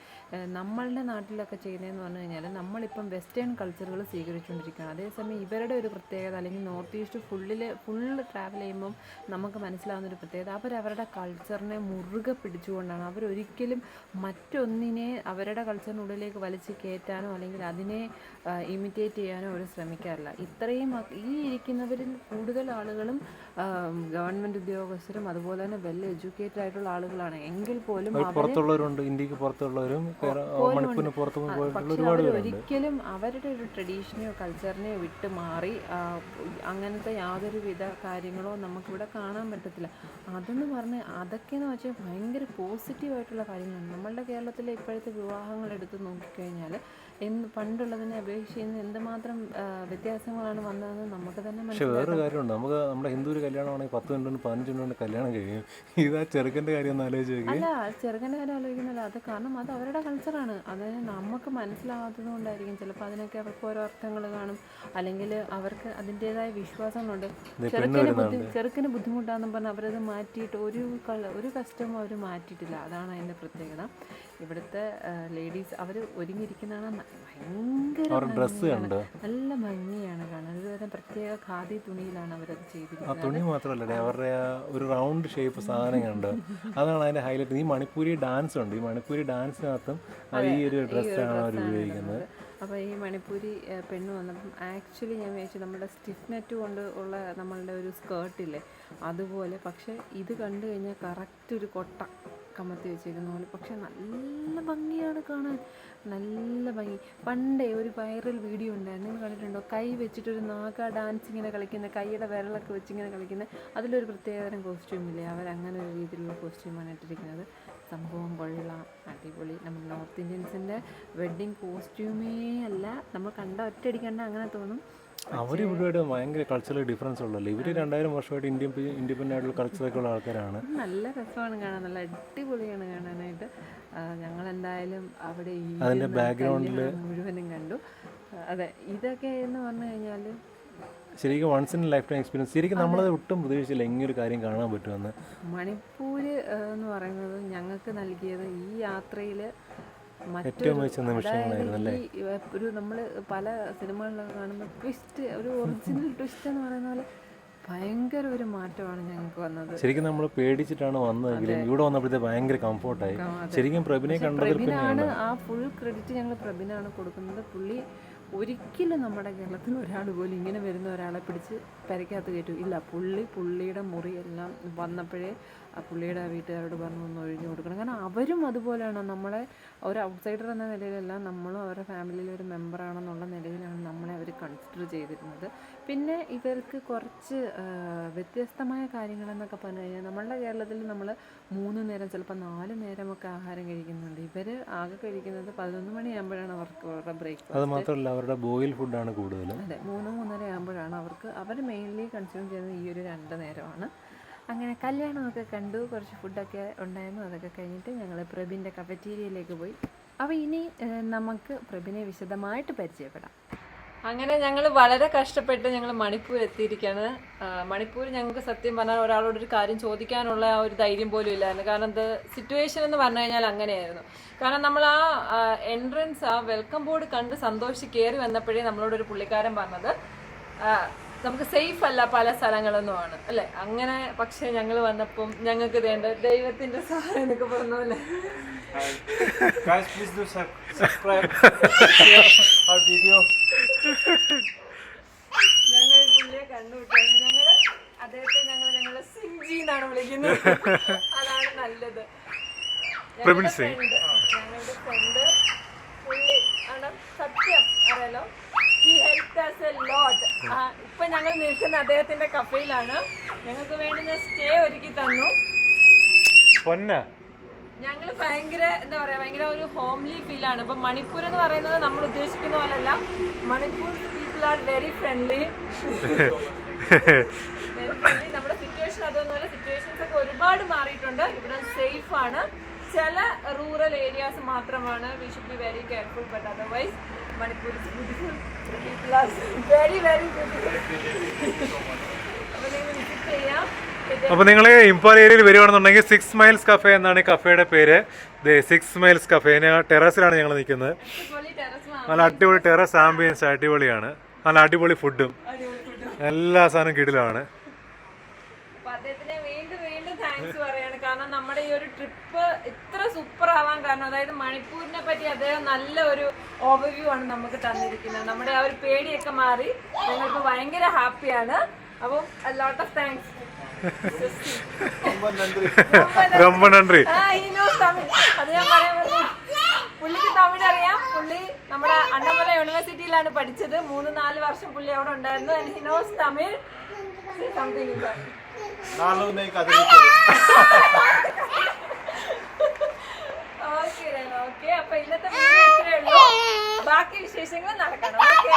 നമ്മളുടെ നാട്ടിലൊക്കെ ചെയ്യുന്നതെന്ന് പറഞ്ഞു കഴിഞ്ഞാൽ നമ്മളിപ്പം വെസ്റ്റേൺ കൾച്ചറുകൾ സ്വീകരിച്ചുകൊണ്ടിരിക്കുകയാണ്. അതേസമയം ഇവരുടെ ഒരു പ്രത്യേകത, അല്ലെങ്കിൽ നോർത്ത് ഈസ്റ്റ് ഫുള്ള് ട്രാവൽ ചെയ്യുമ്പം നമുക്ക് മനസ്സിലാവുന്നൊരു പ്രത്യേകത, അവരവരുടെ കൾച്ചറിനെ മുറുകെ പിടിച്ചുകൊണ്ടാണ്. അവരൊരിക്കലും മറ്റൊന്നിനെ അവരുടെ കൾച്ചറിനുള്ളിലേക്ക് വലിച്ച് കയറ്റാനോ അല്ലെങ്കിൽ അതിനെ ഇമിറ്റേറ്റ് ചെയ്യാനോ അവർ ശ്രമിക്കാറില്ല. ഇത്രയും ഈ ഇരിക്കുന്നവരിൽ കൂടുതൽ ആളുകളും ഗവൺമെൻറ് ഉദ്യോഗസ്ഥരും അതുപോലെ തന്നെ വെൽ എഡ്യൂക്കേറ്റഡ് ആയിട്ടുള്ള ആളുകളാണ്. എങ്കിൽ പോലും പുറത്തുള്ളവരുണ്ട്, ഇന്ത്യക്ക് പുറത്തുള്ളവരും മണിപ്പൂരിന് പുറത്ത് പോയിട്ടുള്ള ഒരുപാട് പേരുണ്ട്. ഒരിക്കലും അവരുടെ ഒരു ട്രഡീഷനെയോ കൾച്ചറിനെയോ വിട്ട് മാറി അങ്ങനത്തെ യാതൊരുവിധ കാര്യങ്ങളോ നമുക്കിവിടെ കാണാൻ പറ്റത്തില്ല. അതെന്ന് പറഞ്ഞാൽ അതൊക്കെയെന്ന് വെച്ചാൽ ഭയങ്കര പോസിറ്റീവായിട്ടുള്ള കാര്യങ്ങളാണ്. നമ്മളുടെ കേരളത്തിലെ ഇപ്പോഴത്തെ വിവാഹങ്ങൾ എടുത്ത് നോക്കിക്കഴിഞ്ഞാൽ പണ്ടുള്ളതിനെ അപേക്ഷിച്ച് എന്തുമാത്രം വ്യത്യാസങ്ങളാണ് വന്നതെന്ന് നമുക്ക് തന്നെ പക്ഷെ വേറൊരു കാര്യമുണ്ട്. നമുക്ക് നമ്മുടെ ഹിന്ദു കല്യാണമാണെങ്കിൽ 10 മിനിറ്റ് 15 മിനിറ്റ് കല്യാണം കഴിയും. ഇതാ ചെറുക്കൻ്റെ കാര്യം ഒന്ന് ആലോചിച്ച് നോക്കി. അല്ല, ചെറുക്കൻ്റെ കാര്യം ആലോചിക്കുന്നില്ല. അത് കാരണം അത് അവരുടെ കൾച്ചറാണ്. അതായത് നമുക്ക് മനസ്സിലാവാത്തത് കൊണ്ടായിരിക്കും. ചിലപ്പോൾ അതിനൊക്കെ അവർക്ക് ഓരോ അർത്ഥങ്ങൾ കാണും, അല്ലെങ്കിൽ അവർക്ക് അതിൻ്റെതായ വിശ്വാസങ്ങളുണ്ട്. ചെറുക്കന് ബുദ്ധിമുട്ടാണെന്ന് പറഞ്ഞാൽ അവരത് മാറ്റിയിട്ട് ഒരു കസ്റ്റമും അവർ മാറ്റിയിട്ടില്ല. അതാണ് അതിൻ്റെ പ്രത്യേകത. ഇവിടുത്തെ ലേഡീസ് അവർ ഒരുങ്ങിയിരിക്കുന്നതാണ് ഭയങ്കര ഭംഗിയാണ്, നല്ല ഭംഗിയാണ് കാണാൻ. അതുപോലെ പ്രത്യേക ഖാദി തുണിയിലാണ് അവരത് ചെയ്തിരിക്കുന്നത്. ആ തുണി മാത്രമല്ല, അവരുടെ ഒരു റൗണ്ട് ഷേപ്പ് സാധനം കണ്ട് അതാണ് അതിൻ്റെ ഹൈലൈറ്റ്. ഈ മണിപ്പൂരി ഡാൻസ് ഉണ്ട്. ഈ മണിപ്പൂരി ഡാൻസിനകത്തും ഈ ഒരു ഡ്രസ്സാണ് അവർ ഉപയോഗിക്കുന്നത്. അപ്പോൾ ഈ മണിപ്പൂരി പെണ്ണ് വന്നപ്പം ആക്ച്വലി ഞാൻ വിചാരിച്ചു നമ്മുടെ സ്റ്റിഫ് നെറ്റ് കൊണ്ട് ഉള്ള നമ്മളുടെ ഒരു സ്കേർട്ടില്ലേ അതുപോലെ. പക്ഷേ ഇത് കണ്ടു കഴിഞ്ഞാൽ കറക്റ്റ് ഒരു കൊട്ട കമത്തി വെച്ചേക്കുന്ന പോലെ. പക്ഷെ നല്ല ഭംഗിയാണ് കാണാൻ, നല്ല ഭംഗി. പണ്ടേ ഒരു വൈറൽ വീഡിയോ ഉണ്ടായിരുന്നു, നിങ്ങൾ കണ്ടിട്ടുണ്ടോ? കൈ വെച്ചിട്ടൊരു നാഗ ഡാൻസ് ഇങ്ങനെ കളിക്കുന്ന, കൈയുടെ വിരലൊക്കെ വെച്ചിങ്ങനെ കളിക്കുന്ന, അതിലൊരു പ്രത്യേകതരം കോസ്റ്റ്യൂമില്ലേ, അവരങ്ങനെ ഒരു രീതിയിലുള്ള കോസ്റ്റ്യൂമാണ് ഇട്ടിരിക്കുന്നത്. സംഭവം കൊള്ളാം, അടിപൊളി. നമ്മൾ നോർത്ത് ഇന്ത്യൻസിൻ്റെ വെഡ്ഡിങ് കോസ്റ്റ്യൂമേ അല്ല, നമ്മൾ കണ്ട ഒറ്റയടിക്ക് കണ്ട അങ്ങനെ തോന്നും. അവരിവിടെ ഭയങ്കര കൾച്ചറൽ ഡിഫറൻസ് ഉള്ളല്ലോ. ഇവർ 2000 വർഷമായിട്ട് ഇൻഡിപെൻഡൻ്റ് ആയിട്ടുള്ള കൾച്ചറൊക്കെ ഉള്ള ആൾക്കാരാണ്. നല്ല രസമാണ് കാണാൻ, നല്ല അടിപൊളിയാണ് കാണാനായിട്ട്. ഞങ്ങളെന്തായാലും അവിടെ ഈ അതിൻ്റെ ബാക്ക്ഗ്രൗണ്ടിൽ മുഴുവനും കണ്ടു. അതെ, ഇതൊക്കെ എന്ന് പറഞ്ഞു കഴിഞ്ഞാൽ ശരിക്കും once in lifetime experience. ശരിക്കും നമ്മളത് ഒട്ടും പ്രതീക്ഷിച്ചില്ല ഇങ്ങനൊരു കാര്യം കാണാൻ പറ്റുമെന്ന്. മണിപ്പൂർ എന്ന് പറയുന്നത് ഞങ്ങൾക്ക് നൽകിയത് ഈ യാത്രയിൽ ഏറ്റവും മികച്ച നിമിഷങ്ങളായിരുന്നു അല്ലേ? ഒരു നമ്മൾ പല സിനിമകളിലൊക്കെ കാണുമ്പോൾ ട്വിസ്റ്റ്, ഒരു ഒറിജിനൽ ട്വിസ്റ്റ് എന്ന് പറയുന്ന പോലെ ഭയങ്കര ഒരു മാറ്റമാണ് ഞങ്ങൾക്ക് വന്നത്. ശരിക്കും നമ്മൾ പേടിച്ചിട്ടാണ് വന്നതെങ്കിലും ഇവിടെ വന്നപ്പോഴത്തെ ഭയങ്കര കംഫോർട്ടായി. ശരിക്കും പ്രഭിനെ കണ്ടതിൽ പ്രഭിനാണ് ആ ഫുൾ ക്രെഡിറ്റ് ഞങ്ങൾ പ്രഭിനാണ് കൊടുക്കുന്നത്. പുള്ളി ഒരിക്കലും നമ്മുടെ കേരളത്തിൽ ഒരാൾ പോലും ഇങ്ങനെ വരുന്ന ഒരാളെ പിടിച്ച് പെരക്കകത്ത് കയറ്റും ഇല്ല. പുള്ളിയുടെ മുറിയെല്ലാം വന്നപ്പോഴേ പുള്ളിയുടെ വീട്ടുകാരോട് പറഞ്ഞു ഒന്ന് ഒഴിഞ്ഞു കൊടുക്കണം. കാരണം അവരും അതുപോലെയാണ്. നമ്മളെ ഒരു ഔട്ട്സൈഡർ എന്ന നിലയിലല്ല, നമ്മളും അവരുടെ ഫാമിലിയിലെ ഒരു മെമ്പറാണെന്നുള്ള നിലയിലാണ് നമ്മളെ അവർ കൺസിഡർ ചെയ്തിരുന്നത്. പിന്നെ ഇവർക്ക് കുറച്ച് വ്യത്യസ്തമായ കാര്യങ്ങളെന്നൊക്കെ പറഞ്ഞു കഴിഞ്ഞാൽ നമ്മളുടെ കേരളത്തിൽ നമ്മൾ 3 നേരം ചിലപ്പോൾ 4 നേരമൊക്കെ ആഹാരം കഴിക്കുന്നുണ്ട്. ഇവർ ആകെ കഴിക്കുന്നത് 11 മണിയാകുമ്പോഴാണ് അവരുടെ ബ്രേക്ക്ഫാസ്റ്റ്. അത് മാത്രമല്ല അവരുടെ ബോയിൽ ഫുഡാണ് കൂടുതലും. അതെ, 3-3:30 ആകുമ്പോഴാണ് അവർ മെയിൻലി കൺസ്യൂം ചെയ്യുന്നത് ഈ ഒരു 2 നേരമാണ്. അങ്ങനെ കല്യാണമൊക്കെ കണ്ടു, കുറച്ച് ഫുഡൊക്കെ ഉണ്ടായിരുന്നു. അതൊക്കെ കഴിഞ്ഞിട്ട് ഞങ്ങൾ പ്രഭിൻ്റെ കഫറ്റീരിയയിലേക്ക് പോയി. അപ്പോൾ ഇനി നമുക്ക് പ്രഭിനെ വിശദമായിട്ട് പരിചയപ്പെടാം. അങ്ങനെ ഞങ്ങൾ വളരെ കഷ്ടപ്പെട്ട് ഞങ്ങൾ മണിപ്പൂർ എത്തിയിരിക്കുകയാണ്. മണിപ്പൂർ ഞങ്ങൾക്ക് സത്യം പറഞ്ഞാൽ ഒരാളോടൊരു കാര്യം ചോദിക്കാനുള്ള ആ ഒരു ധൈര്യം പോലും ഇല്ലായിരുന്നു. കാരണം ഇത് സിറ്റുവേഷൻ എന്ന് പറഞ്ഞു കഴിഞ്ഞാൽ അങ്ങനെയായിരുന്നു. കാരണം നമ്മൾ ആ എൻട്രൻസ് ആ വെൽക്കം ബോർഡ് കണ്ട് സന്തോഷിച്ച് കയറി വന്നപ്പോഴേ നമ്മളോടൊരു പുള്ളിക്കാരൻ പറഞ്ഞത് നമുക്ക് സേഫ് അല്ല പല സ്ഥലങ്ങളൊന്നുമാണ് അല്ലേ. അങ്ങനെ പക്ഷെ ഞങ്ങൾ വന്നപ്പം ഞങ്ങൾക്ക് വേണ്ട ദൈവത്തിന്റെ സഹായം എന്നൊക്കെ പറഞ്ഞല്ലേ. Guys, please do subscribe, share our video. ഞങ്ങൾ പുള്ളിയെ കണ്ടുപിട്ടാണ്. അദ്ദേഹത്തെ ഞങ്ങളുടെ സിംജി എന്നാണ് വിളിക്കുന്നത്. അതാണ് നല്ലത്. ഞങ്ങളുടെ ഫ്രണ്ട് പുള്ളി ആണ് സത്യം അറിയാലോ. He helped us a lot. ഇപ്പൊ ഞങ്ങൾ നിൽക്കുന്ന അദ്ദേഹത്തിന്റെ കഫയിലാണ്. ഞങ്ങൾക്ക് വേണ്ടുന്ന സ്റ്റേ ഒരുക്കി തന്നു. ഞങ്ങൾ ഭയങ്കര എന്താ പറയാ ഭയങ്കര ഒരു ഹോംലി ഫീൽ ആണ്. ഇപ്പൊ മണിപ്പൂർ എന്ന് പറയുന്നത് നമ്മൾ ഉദ്ദേശിക്കുന്ന പോലല്ല. Manipur people are very friendly. നമ്മുടെ സിറ്റുവേഷൻ അതൊന്നുമല്ല. സിറ്റുവേഷൻസ് ഒക്കെ ഒരുപാട് മാറിയിട്ടുണ്ട്. ഇവിടെ സേഫ് ആണ്. ചില റൂറൽ ഏരിയാസ് മാത്രമാണ്. We should be very careful. But otherwise Manipur is beautiful. People are very very beautiful. അപ്പോൾ നിങ്ങൾ വിസിറ്റ് ചെയ്യാം. അപ്പോൾ നിങ്ങൾ ഇംഫാൽ ഏരിയയിൽ വരുവാണെന്നുണ്ടെങ്കിൽ 6 മൈൽസ് കഫേ എന്നാണ് ഈ കഫേയുടെ പേര്. 6 മൈൽസ് കഫേ. ടെറസിലാണ് ഞങ്ങൾ നിൽക്കുന്നത്. നല്ല അടിപൊളി ടെറസ് ആംബിയൻസ് അടിപൊളിയാണ്. നല്ല അടിപൊളി ഫുഡും എല്ലാ സാധനവും കിടിലാണ്. അദ്ദേഹത്തിന് വീണ്ടും വീണ്ടും താങ്ക്സ് പറയാണ്. കാരണം നമ്മുടെ ഈ ഒരു ട്രിപ്പ് ഇത്ര സൂപ്പർ ആവാൻ കാരണം അതായത് മണിപ്പൂരിനെ പറ്റി അദ്ദേഹം നല്ല ഒരു ഓവർവ്യൂ ആണ് നമുക്ക് തന്നിരിക്കുന്നത്. നമ്മുടെ ആ ഒരു പേടിയൊക്കെ മാറി ഞങ്ങൾക്ക് ഭയങ്കര ഹാപ്പിയാണ്. അപ്പം ലോട്ട് ഓഫ് താങ്ക്സ്. ரொம்ப நன்றி. അത് ഞാൻ പറയാൻ പറഞ്ഞു. പുള്ളിക്ക് തമിഴ് അറിയാം. പുള്ളി നമ്മുടെ അണ്ണാമല യൂണിവേഴ്സിറ്റിയിലാണ് പഠിച്ചത്. 3-4 വർഷം പുള്ളി അവിടെ ഉണ്ടായിരുന്നു. And he knows Tamil something ഇല്ല. ഓക്കെ അപ്പൊ ഇന്നത്തെ വീഡിയോ ഇത്രയേ ഉള്ളൂ. ബാക്കി വിശേഷങ്ങൾ നടക്കണം. ഓക്കെ.